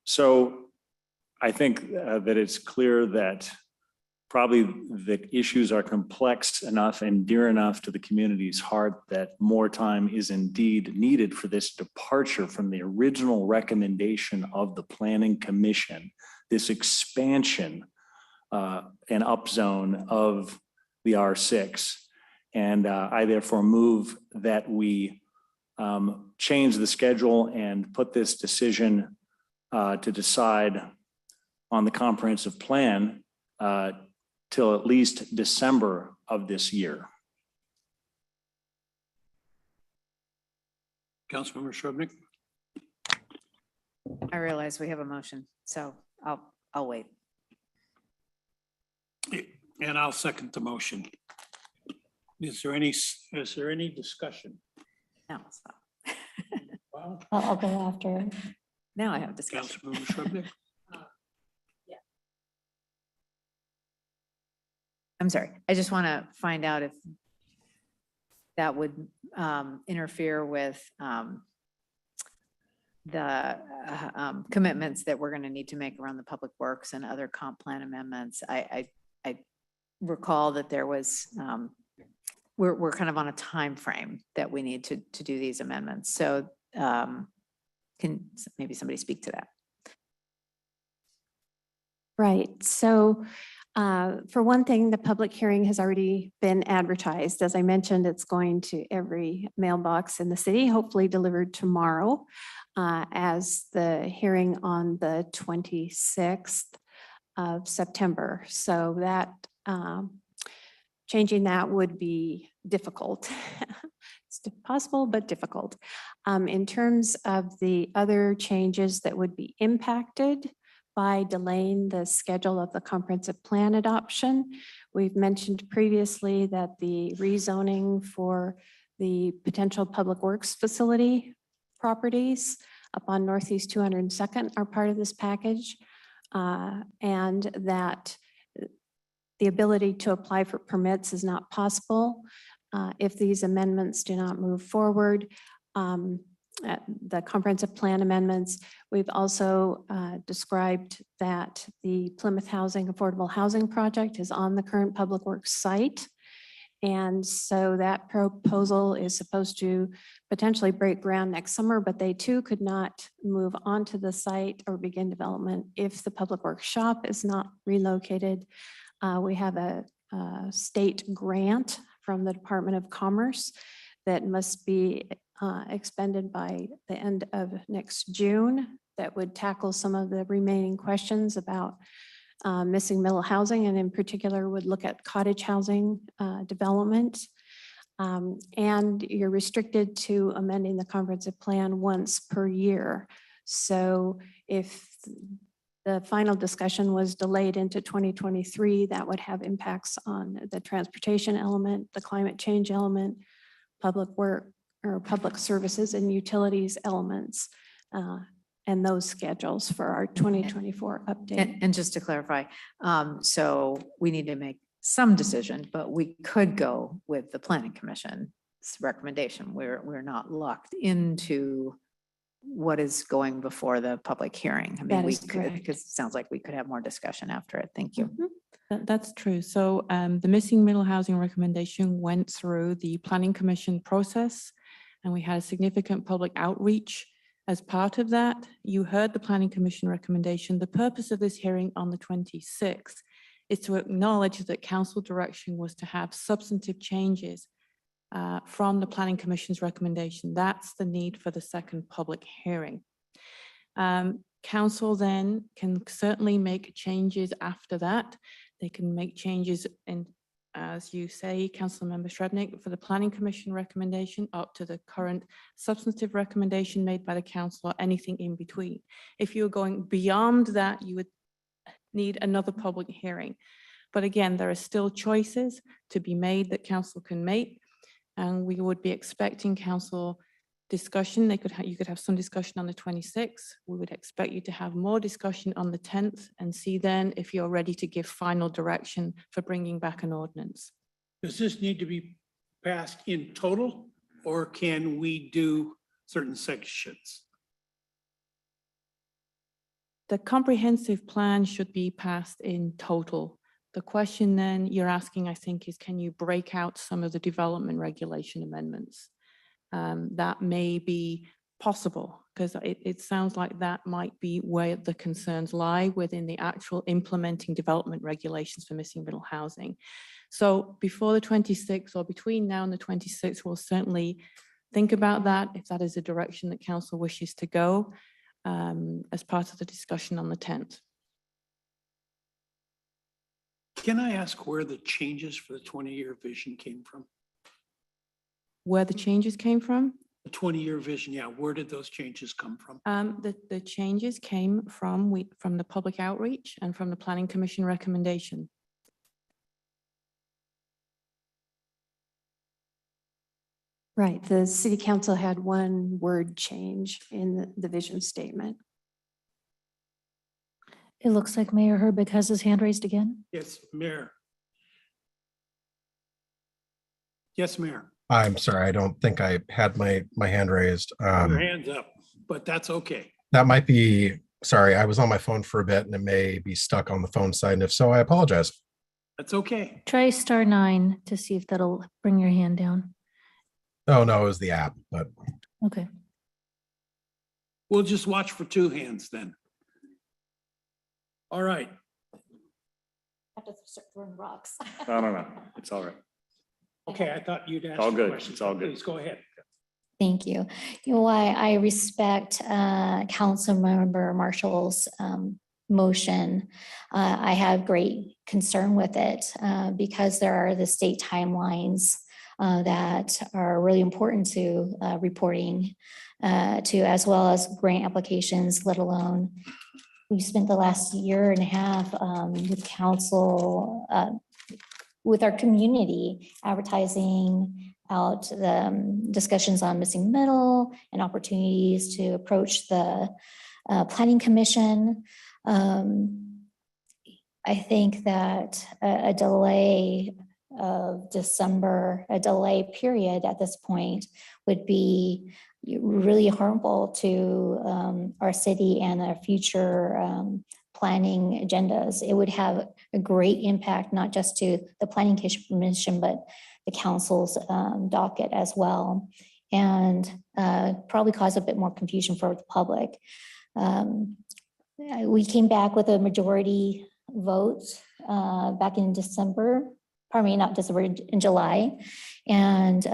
so I think that it's clear that probably the issues are complex enough and dear enough to the community's heart that more time is indeed needed for this departure from the original recommendation of the Planning Commission, this expansion and upzone of the R6. And I therefore move that we change the schedule and put this decision to decide on the comprehensive plan till at least December of this year. Councilmember Shrubnik. I realize we have a motion, so I'll wait. And I'll second the motion. Is there any discussion? No, stop. Well, I'll go after. Now I have discussion. Councilmember Shrubnik. I'm sorry. I just want to find out if that would interfere with the commitments that we're going to need to make around the public works and other comp plan amendments. I recall that there was, we're kind of on a time frame that we need to do these amendments. So can maybe somebody speak to that? Right. So for one thing, the public hearing has already been advertised. As I mentioned, it's going to every mailbox in the city, hopefully delivered tomorrow, as the hearing on the 26th of September. So that changing that would be difficult. It's possible, but difficult. In terms of the other changes that would be impacted by delaying the schedule of the comprehensive plan adoption. We've mentioned previously that the rezoning for the potential public works facility properties up on Northeast 202nd are part of this package, and that the ability to apply for permits is not possible if these amendments do not move forward. The comprehensive plan amendments, we've also described that the Plymouth Housing Affordable Housing Project is on the current public works site. And so that proposal is supposed to potentially break ground next summer, but they too could not move onto the site or begin development if the public works shop is not relocated. We have a state grant from the Department of Commerce that must be expended by the end of next June that would tackle some of the remaining questions about missing middle housing, and in particular would look at cottage housing development. And you're restricted to amending the comprehensive plan once per year. So if the final discussion was delayed into 2023, that would have impacts on the transportation element, the climate change element, public work or public services and utilities elements, and those schedules for our 2024 update. And just to clarify, so we need to make some decision, but we could go with the Planning Commission's recommendation. We're not locked into what is going before the public hearing. I mean, That we is could, correct. because it sounds like we could have more discussion after it. Thank you. That's true. So the missing middle housing recommendation went through the Planning Commission process, and we had a significant public outreach as part of that. You heard the Planning Commission recommendation. The purpose of this hearing on the 26th is to acknowledge that council direction was to have substantive changes from the Planning Commission's recommendation. That's the need for the second public hearing. Council then can certainly make changes after that. They can make changes in, as you say, Councilmember Shrubnik, for the Planning Commission recommendation up to the current substantive recommendation made by the council, or anything in between. If you're going beyond that, you would need another public hearing. But again, there are still choices to be made that council can make, and we would be expecting council discussion. You could have some discussion on the 26th. We would expect you to have more discussion on the 10th and see then if you're ready to give final direction for bringing back an ordinance. Does this need to be passed in total, or can we do certain sections? The comprehensive plan should be passed in total, The question then you're asking, I think, is can you break out some of the development regulation amendments? That may be possible because it sounds like that might be where the concerns lie within the actual implementing development regulations for missing middle housing. So before the 26th or between now and the 26th, we'll certainly think about that if that is a direction that council wishes to go as part of the discussion on the 10th. Can I ask where the changes for the 20-year vision came from? Where the changes came from? The 20-year vision, yeah, where did those changes come from? The changes came from the public outreach and from the Planning Commission recommendation. Right, the city council had one word change in the vision statement. It looks like Mayor Herbig has his hand raised again. Yes, Mayor. Yes, Mayor. I'm sorry, I don't think I had my hand raised. Your hand's up, but that's okay. That might be, sorry, I was on my phone for a bit and it may be stuck on the phone side. And if so, I apologize. That's okay. Try *9 to see if that'll bring your hand down. Oh, no, it was the app, but. Okay. We'll just watch for two hands then. All right. I have to start throwing rocks. No, it's all right. Okay, I thought you'd ask. All a good. question. It's all good. Please go ahead. Thank you. You know why I respect Councilmember Marshall's motion. I have great concern with it because there are the state timelines that are really important to reporting to, as well as grant applications, let alone we spent the last year and a half with council, with our community advertising out the discussions on missing middle and opportunities to approach the Planning Commission. I think that a delay of December, a delay period at this point would be really harmful to our city and our future planning agendas. It would have a great impact, not just to the Planning Commission, but the council's docket as well, and probably cause a bit more confusion for the public. We came back with a majority vote back in December, pardon me, not December, in July. And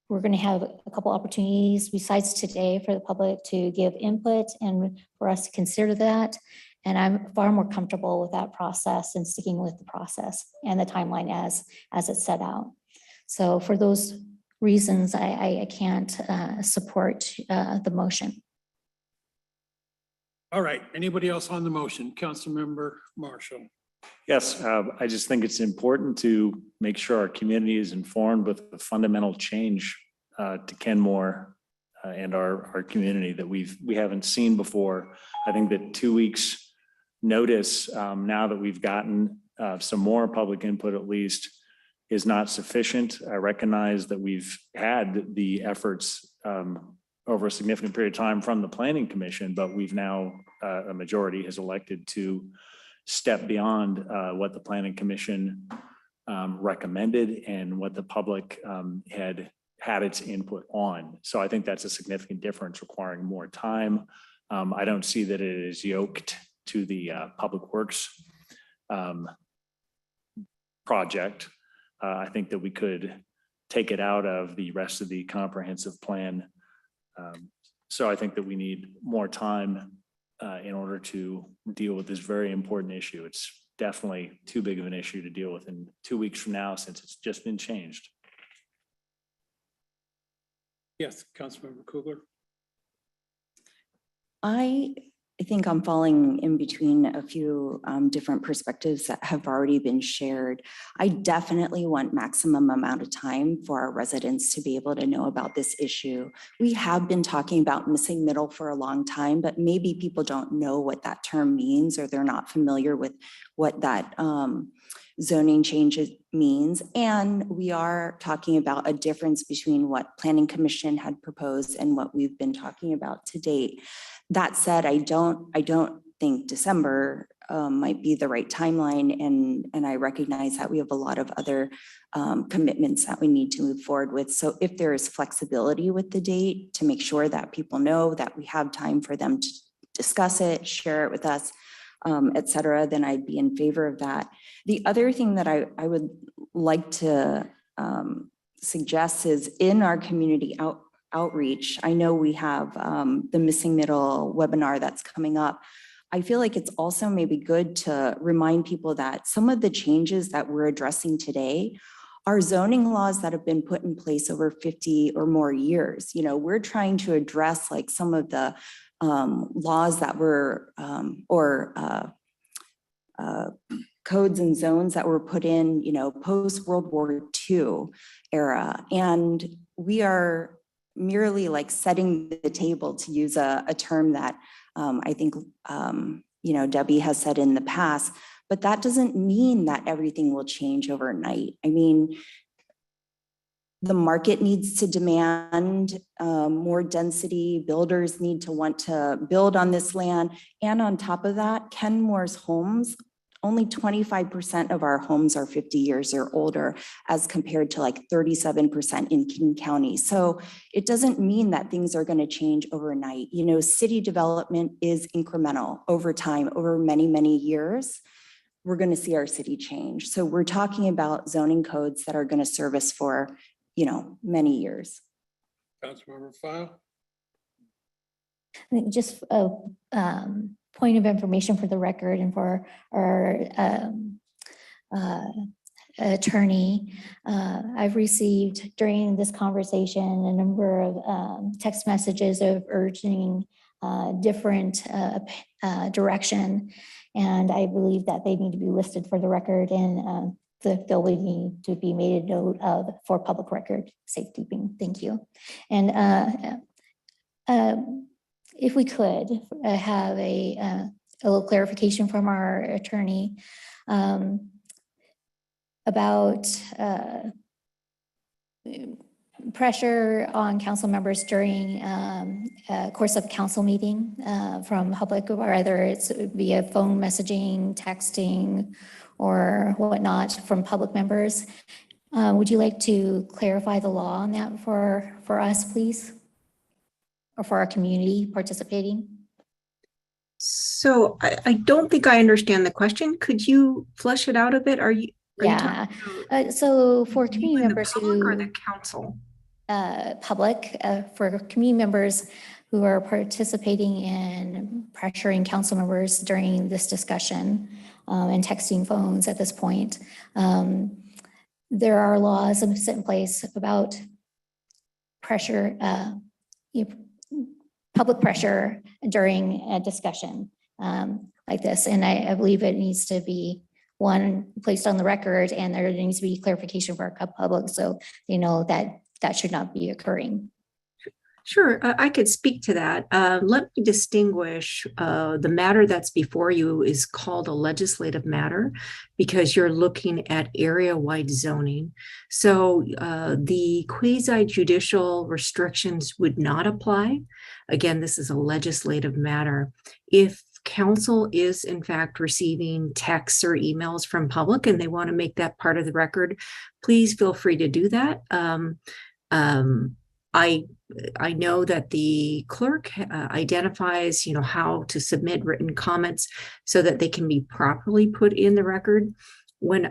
we're going to have a couple opportunities besides today for the public to give input and for us to consider that. And I'm far more comfortable with that process and sticking with the process and the timeline as it's set out. So for those reasons, I can't support the motion. All right, anybody else on the motion? Councilmember Marshall. Yes, I just think it's important to make sure our community is informed with the fundamental change to Kenmore and our community that we haven't seen before. I think that 2 weeks notice, now that we've gotten some more public input at least, is not sufficient. I recognize that we've had the efforts over a significant period of time from the Planning Commission, but we've now, a majority has elected to step beyond what the Planning Commission recommended and what the public had its input on. So I think that's a significant difference requiring more time. I don't see that it is yoked to the Public Works project. I think that we could take it out of the rest of the comprehensive plan. So I think that we need more time in order to deal with this very important issue. It's definitely too big of an issue to deal with in 2 weeks from now, since it's just been changed. Yes, Councilmember Kugler. I think I'm falling in between a few different perspectives that have already been shared. I definitely want maximum amount of time for our residents to be able to know about this issue. We have been talking about missing middle for a long time, but maybe people don't know what that term means, or they're not familiar with what that zoning changes means. And we are talking about a difference between what Planning Commission had proposed and what we've been talking about to date. That said, I don't think December might be the right timeline. And I recognize that we have a lot of other commitments that we need to move forward with. So if there is flexibility with the date to make sure that people know that we have time for them to discuss it, share it with us, et cetera, then I'd be in favor of that. The other thing that I would like to suggest is in our community outreach, I know we have the Missing Middle webinar that's coming up. I feel like it's also maybe good to remind people that some of the changes that we're addressing today are zoning laws that have been put in place over 50 or more years. You know, we're trying to address like some of the laws that were codes and zones that were put in, you know, post World War II era. And we are merely like setting the table, to use a term that I think, you know, Debbie has said in the past, but that doesn't mean that everything will change overnight. I mean, the market needs to demand more density. Builders need to want to build on this land. And on top of that, Kenmore's homes, only 25% of our homes are 50 years or older, as compared to like 37% in King County. So it doesn't mean that things are going to change overnight. You know, city development is incremental over time, over many, many years. We're going to see our city change. So we're talking about zoning codes that are going to serve us for, you know, many years. Councilmember File. Just a point of information for the record and for our attorney. I've received during this conversation a number of text messages of urging different direction. And I believe that they need to be listed for the record, and they'll need to be made a note of for public record safekeeping. Thank you. And if we could have a little clarification from our attorney about pressure on council members during course of council meeting from public, or whether it's via phone messaging, texting, or whatnot from public members. Would you like to clarify the law on that for us, please? Or for our community participating? So I don't think I understand the question. Could you flesh it out a bit? Are you so for community members who or the council? Public, for community members who are participating in pressuring council members during this discussion and texting phones at this point, there are laws set in place about pressure, public pressure during a discussion like this. And I believe it needs to be placed on the record, and there needs to be clarification for our public so they know that that should not be occurring. Sure, I could speak to that. Let me distinguish the matter that's before you is called a legislative matter because you're looking at area-wide zoning. So the quasi-judicial restrictions would not apply. Again, this is a legislative matter. If council is in fact receiving texts or emails from public and they want to make that part of the record, please feel free to do that. I know that the clerk identifies, you know, how to submit written comments so that they can be properly put in the record. When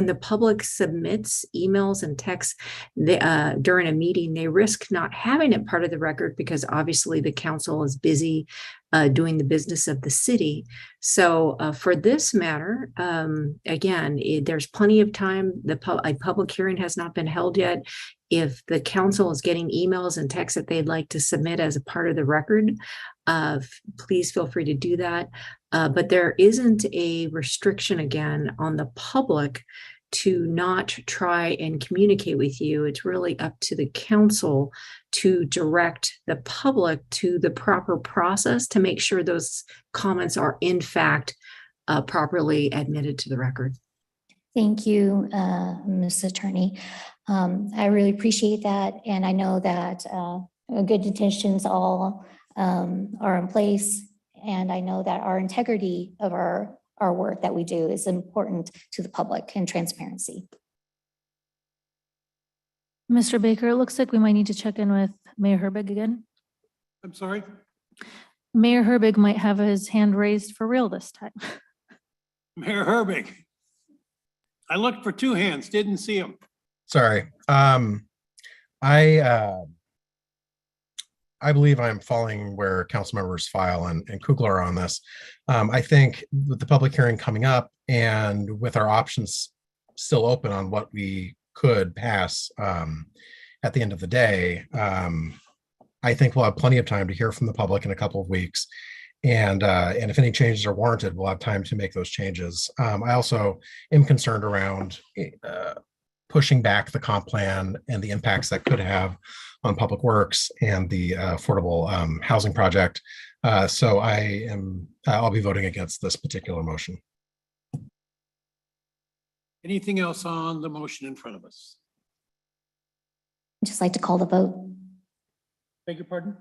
the public submits emails and texts during a meeting, they risk not having it part of the record because obviously the council is busy doing the business of the city. So for this matter, again, there's plenty of time. A public hearing has not been held yet. If the council is getting emails and texts that they'd like to submit as a part of the record, please feel free to do that. But there isn't a restriction, again, on the public to not try and communicate with you. It's really up to the council to direct the public to the proper process to make sure those comments are in fact properly admitted to the record. Thank you, Ms. Attorney. I really appreciate that. And I know that good intentions all are in place And I know that our integrity of our work that we do is important to the public and transparency. Mr. Baker, it looks like we might need to check in with Mayor Herbig again. I'm sorry? Mayor Herbig might have his hand raised for real this time. Mayor Herbig. I looked for two hands, didn't see them. Sorry. I believe I'm following where council members File and Kugler are on this. I think with the public hearing coming up and with our options still open on what we could pass at the end of the day, I think we'll have plenty of time to hear from the public in a couple of weeks. And if any changes are warranted, we'll have time to make those changes. I also am concerned around pushing back the comp plan and the impacts that could have on public works and the affordable housing project. So I'll be voting against this particular motion. Anything else on the motion in front of us? I'd just like to call the vote. Beg your pardon?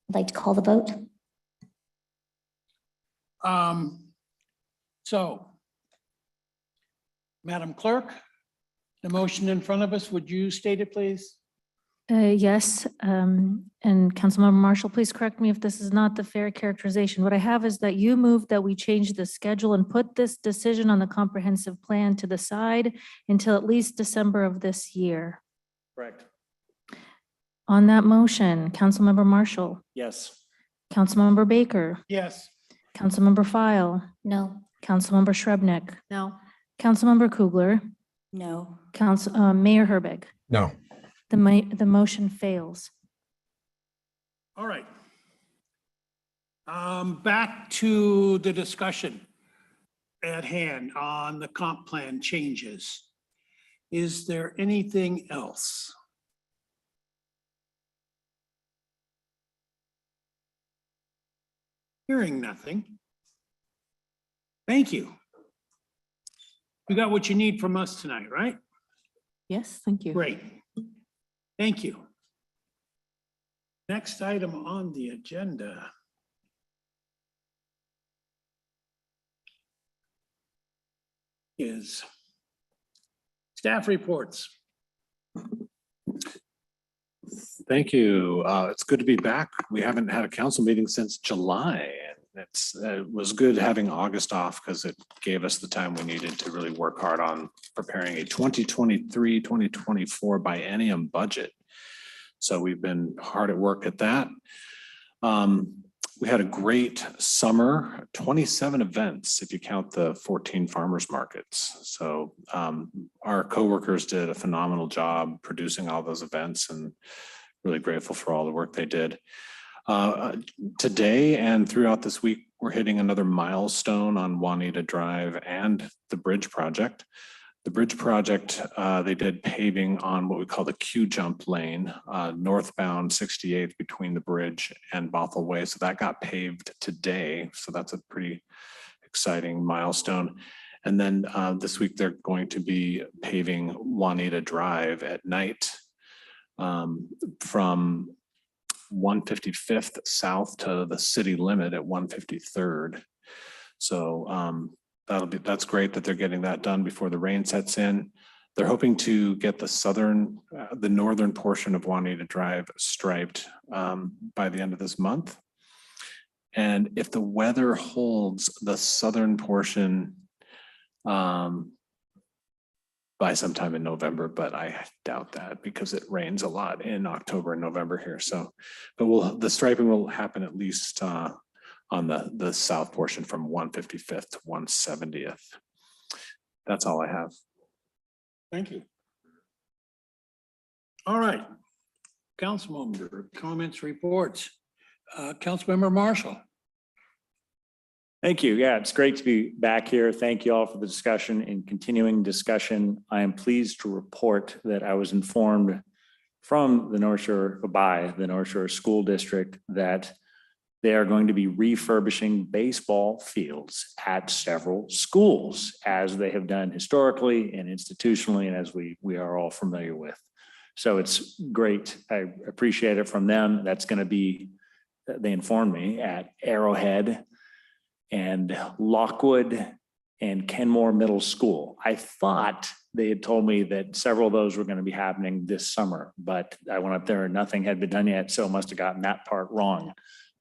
I'd like to call the vote. So, Madam Clerk, the motion in front of us, would you state it, please? Yes, and Councilmember Marshall, please correct me if this is not the fair characterization. What I have is that you moved that we change the schedule and put this decision on the comprehensive plan to the side until at least December of this year. Correct. On that motion, Councilmember Marshall, Yes. Councilmember Baker, Yes. Councilmember File, No. Councilmember Shrubnik, No. Councilmember Kugler, No. Mayor Herbig. No. The motion fails. All right. Back to the discussion at hand on the comp plan changes. Is there anything else? Hearing nothing. Thank you. You got what you need from us tonight, right? Yes, thank you. Great. Thank you. Next item on the agenda is staff reports. Thank you. It's good to be back. We haven't had a council meeting since July. And it was good having August off because it gave us the time we needed to really work hard on preparing a 2023-2024 biennium budget. So we've been hard at work at that. We had a great summer, 27 events if you count the 14 farmers markets. So our coworkers did a phenomenal job producing all those events and really grateful for all the work they did. Today and throughout this week, we're hitting another milestone on Juanita Drive and the bridge project. The bridge project, they did paving on what we call the Q jump lane, northbound 68th between the bridge and Bothell Way. So that got paved today. So that's a pretty exciting milestone. And then this week, they're going to be paving Juanita Drive at night from 155th south to the city limit at 153rd. So that's great that they're getting that done before the rain sets in. They're hoping to get the northern portion of Juanita Drive striped by the end of this month. And if the weather holds, the southern portion by sometime in November, but I doubt that because it rains a lot in October and November here. So, but the striping will happen at least on the south portion from 155th to 170th. That's all I have. Thank you. All right. Councilmember comments, reports. Councilmember Marshall. Thank you. Yeah, it's great to be back here. Thank you all for the discussion and continuing discussion. I am pleased to report that I was informed from the by the Northshore School District that they are going to be refurbishing baseball fields at several schools, as they have done historically and institutionally, and as we are all familiar with. So it's great. I appreciate it from them. That's going to be they informed me, at Arrowhead and Lockwood and Kenmore Middle School. I thought they had told me that several of those were going to be happening this summer, but I went up there and nothing had been done yet, so must have gotten that part wrong.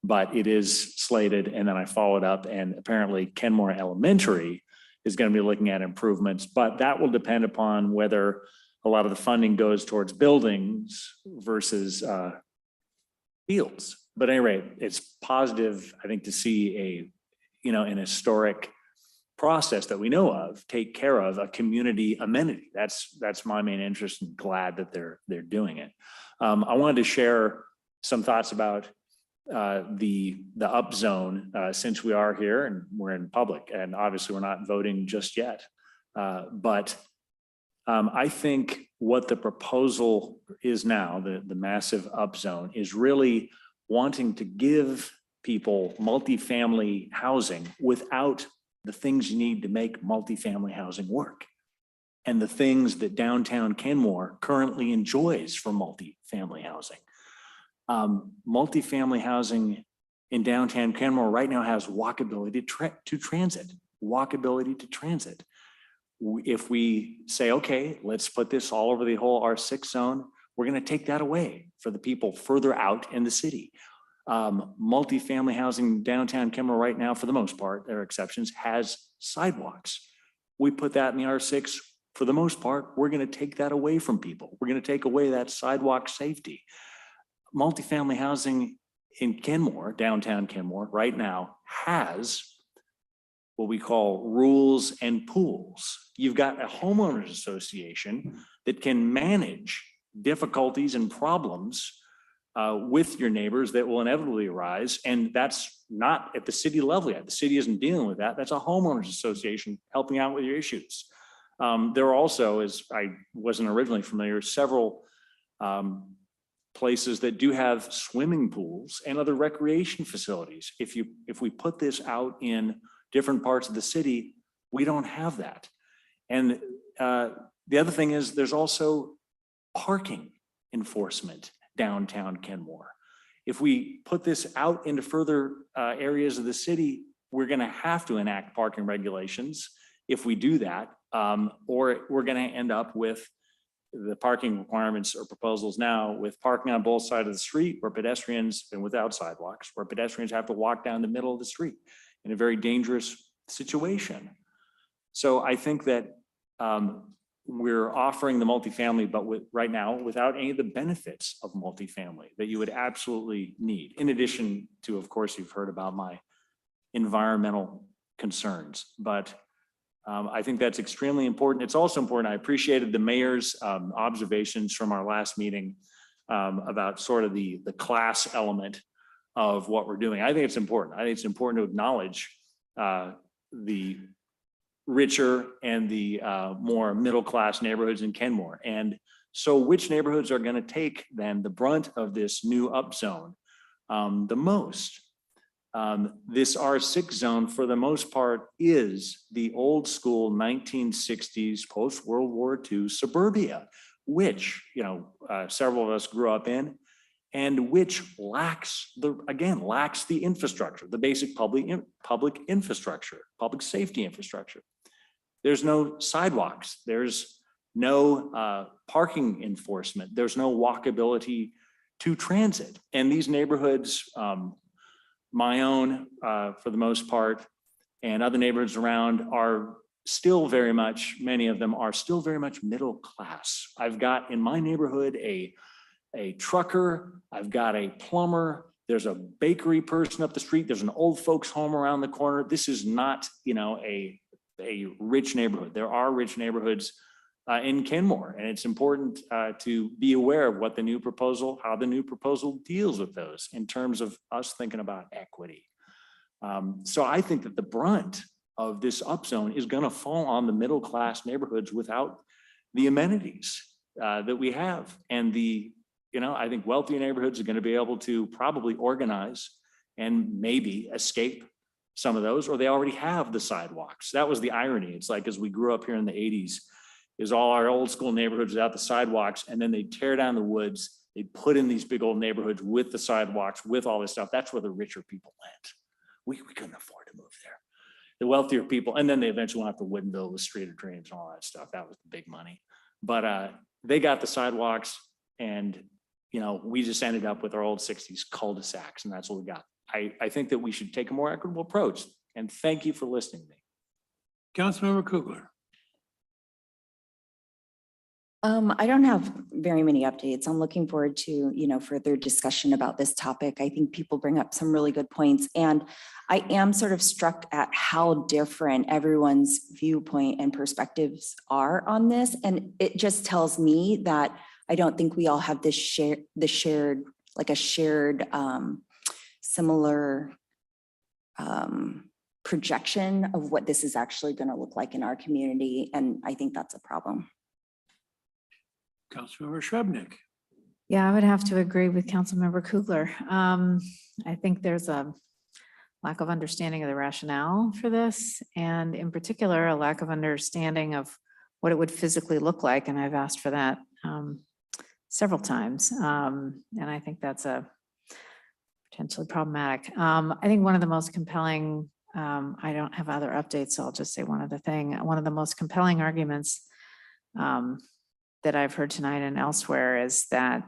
But it is slated, and then I followed up, and apparently Kenmore Elementary is going to be looking at improvements, but that will depend upon whether a lot of the funding goes towards buildings versus fields. But at any rate, it's positive, I think, to see an historic process that we know of take care of a community amenity. That's my main interest, and glad that they're doing it. I wanted to share some thoughts about the up zone since we are here and we're in public, and obviously we're not voting just yet. But I think what the proposal is now, the massive up zone, is really wanting to give people multifamily housing without the things you need to make multifamily housing work, and the things that downtown Kenmore currently enjoys for multifamily housing. Multifamily housing in downtown Kenmore right now has walkability to transit, walkability to transit. If we say, okay, let's put this all over the whole R6 zone, we're going to take that away for the people further out in the city. Multifamily housing downtown Kenmore right now, for the most part, there are exceptions, has sidewalks. We put that in the R6. For the most part, we're going to take that away from people. We're going to take away that sidewalk safety. Multifamily housing in Kenmore, downtown Kenmore, right now has what we call rules and pools. You've got a homeowners association that can manage difficulties and problems with your neighbors that will inevitably arise. And that's not at the city level yet. The city isn't dealing with that. That's a homeowners association helping out with your issues. There are also, as I wasn't originally familiar, several places that do have swimming pools and other recreation facilities. If we put this out in different parts of the city, we don't have that. And the other thing is there's also parking enforcement downtown Kenmore. If we put this out into further areas of the city, we're going to have to enact parking regulations if we do that, or we're going to end up with the parking requirements or proposals now with parking on both sides of the street where pedestrians, and without sidewalks, where pedestrians have to walk down the middle of the street in a very dangerous situation. So I think that we're offering the multifamily, but right now without any of the benefits of multifamily that you would absolutely need. In addition to, of course, you've heard about my environmental concerns, but I think that's extremely important. It's also important. I appreciated the mayor's observations from our last meeting about sort of the class element of what we're doing. I think it's important. I think it's important to acknowledge the richer and the more middle-class neighborhoods in Kenmore. And so which neighborhoods are going to take then the brunt of this new up zone the most? This R6 zone, for the most part, is the old school 1960s post-World War II suburbia, which several of us grew up in, and which lacks the infrastructure, the basic public infrastructure, public safety infrastructure. There's no sidewalks. There's no parking enforcement. There's no walkability to transit. And these neighborhoods, my own for the most part, and other neighborhoods around are still very much, many of them are still very much middle class. I've got in my neighborhood a trucker, I've got a plumber, there's a bakery person up the street, there's an old folks home around the corner. This is not, a rich neighborhood. There are rich neighborhoods in Kenmore, and it's important to be aware of what the new proposal, how the new proposal deals with those in terms of us thinking about equity. So I think that the brunt of this upzone is going to fall on the middle class neighborhoods without the amenities that we have. And I think wealthier neighborhoods are going to be able to probably organize and maybe escape some of those, or they already have the sidewalks. That was the irony. It's like, as we grew up here in the 80s, is all our old school neighborhoods without the sidewalks, and then they tear down the woods, They put in these big old neighborhoods with the sidewalks, with all this stuff. That's where the richer people went. We couldn't afford to move there. The wealthier people, and then they eventually went up to Woodinville with Street of Dreams and all that stuff. That was the big money. But they got the sidewalks, and we just ended up with our old 60s cul-de-sacs, and that's what we got. I think that we should take a more equitable approach, and thank you for listening to me. Councilmember Kugler. I don't have very many updates. I'm looking forward to, further discussion about this topic. I think people bring up some really good points, and I am sort of struck at how different everyone's viewpoint and perspectives are on this. And it just tells me that I don't think we all have this shared similar projection of what this is actually going to look like in our community. And I think that's a problem. Councilmember Shrubnik. Yeah, I would have to agree with Councilmember Kugler. I think there's a lack of understanding of the rationale for this, and in particular, a lack of understanding of what it would physically look like. And I've asked for that several times. And I think that's potentially problematic. I think one of the most compelling, I don't have other updates, so I'll just say one other thing. One of the most compelling arguments that I've heard tonight and elsewhere is that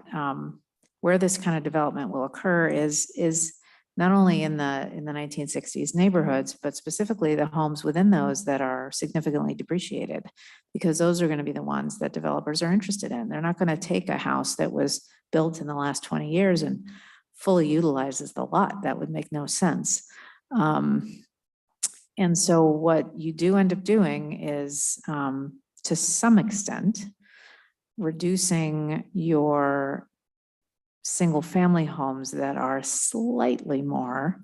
where this kind of development will occur is not only in the 1960s neighborhoods, but specifically the homes within those that are significantly depreciated, because those are going to be the ones that developers are interested in. They're not going to take a house that was built in the last 20 years and fully utilizes the lot. That would make no sense. And so what you do end up doing is, to some extent, reducing your single family homes that are slightly more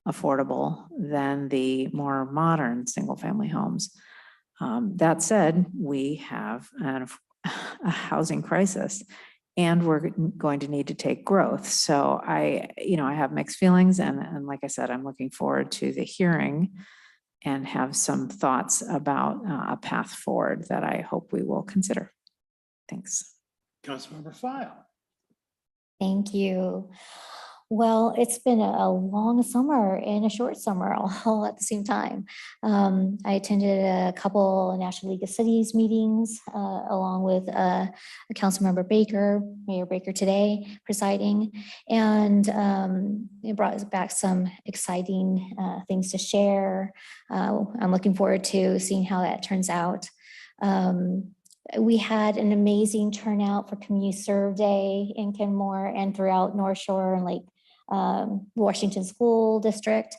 affordable than the more modern single family homes. That said, we have a housing crisis, and we're going to need to take growth. So I have mixed feelings, and like I said, I'm looking forward to the hearing and have some thoughts about a path forward that I hope we will consider. Thanks. Councilmember File. Thank you. Well, it's been a long summer and a short summer all at the same time. I attended a couple of National League of Cities meetings along with Councilmember Baker, Mayor Baker today presiding, and it brought us back some exciting things to share. I'm looking forward to seeing how that turns out. We had an amazing turnout for Community Serve Day in Kenmore and throughout Northshore and Lake Washington School District,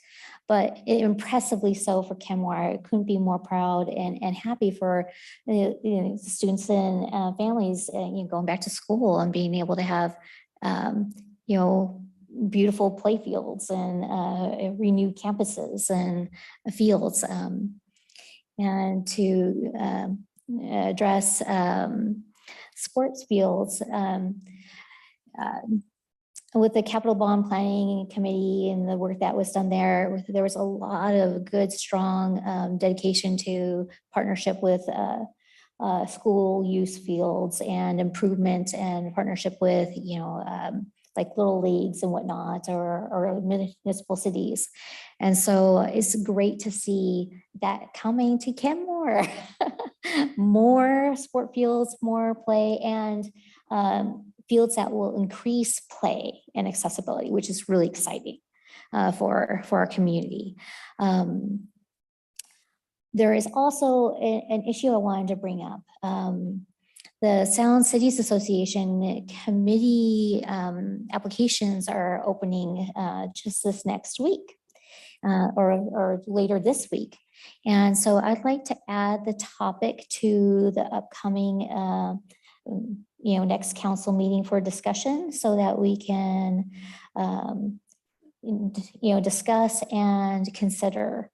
but impressively so for Kenmore. I couldn't be more proud and happy for the students and families going back to school and being able to have beautiful play fields and renewed campuses and fields, and to address sports fields with the Capital Bond Planning Committee and the work that was done there. There was a lot of good, strong dedication to partnership with school use fields and improvement and partnership with, like little leagues and whatnot, or municipal cities. And so it's great to see that coming to Kenmore. More sport fields, more play, and fields that will increase play and accessibility, which is really exciting for our community. There is also an issue I wanted to bring up. The Sound Cities Association committee applications are opening just this next week or later this week. And so I'd like to add the topic to the upcoming next council meeting for discussion, so that we can discuss and consider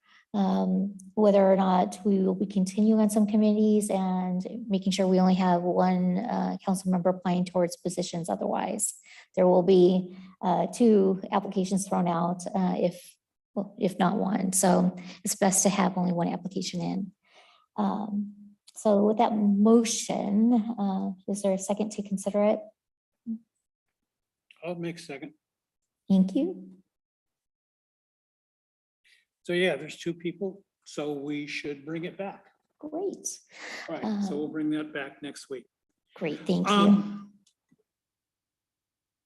whether or not we will be continuing on some committees and making sure we only have one council member applying towards positions. Otherwise, there will be 2 applications thrown out if not one. So it's best to have only one application in. So with that motion, is there a second to consider it? I'll make a second. Thank you. So yeah, there's two people, so we should bring it back. Great. All right, so we'll bring that back next week. Great, thank you.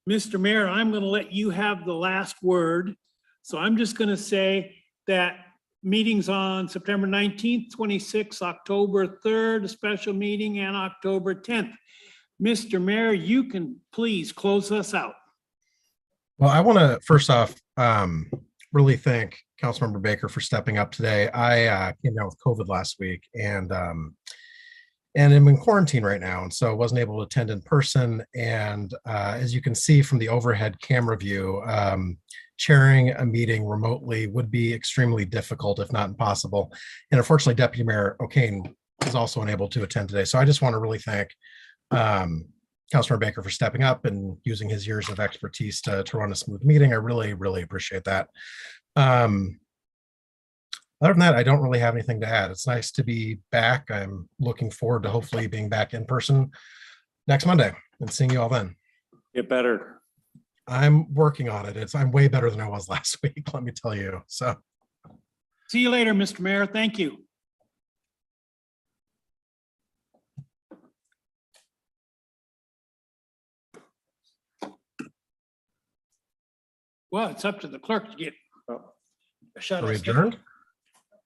Mr. Mayor, I'm going to let you have the last word. So I'm just going to say that meetings on September 19th, 26th, October 3rd, a special meeting, and October 10th. Mr. Mayor, you can please close us out. Well, I want to first off really thank Councilmember Baker for stepping up today. I came down with COVID last week and I'm in quarantine right now, and so wasn't able to attend in person. And as you can see from the overhead camera view, chairing a meeting remotely would be extremely difficult, if not impossible. And unfortunately, Deputy Mayor O'Kane is also unable to attend today. So I just want to really thank Councilmember Baker for stepping up and using his years of expertise to run a smooth meeting. I really, really appreciate that. Other than that, I don't really have anything to add. It's nice to be back. I'm looking forward to hopefully being back in person next Monday and seeing you all then. Get better. I'm working on it. I'm way better than I was last week, let me tell you. So See you later, Mr. Mayor. Thank you. Well, it's up to the clerk to get a shut. are we adjourned?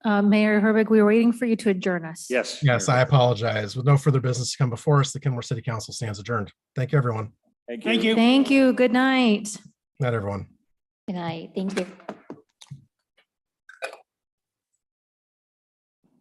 Mayor Herbig, we were waiting for you to adjourn us. Yes. Yes, I apologize. With no further business to come before us, the Kenmore City Council stands adjourned. Thank you, everyone. Thank you. Thank you. Thank you. Good night. Good night, everyone. Good night, thank you.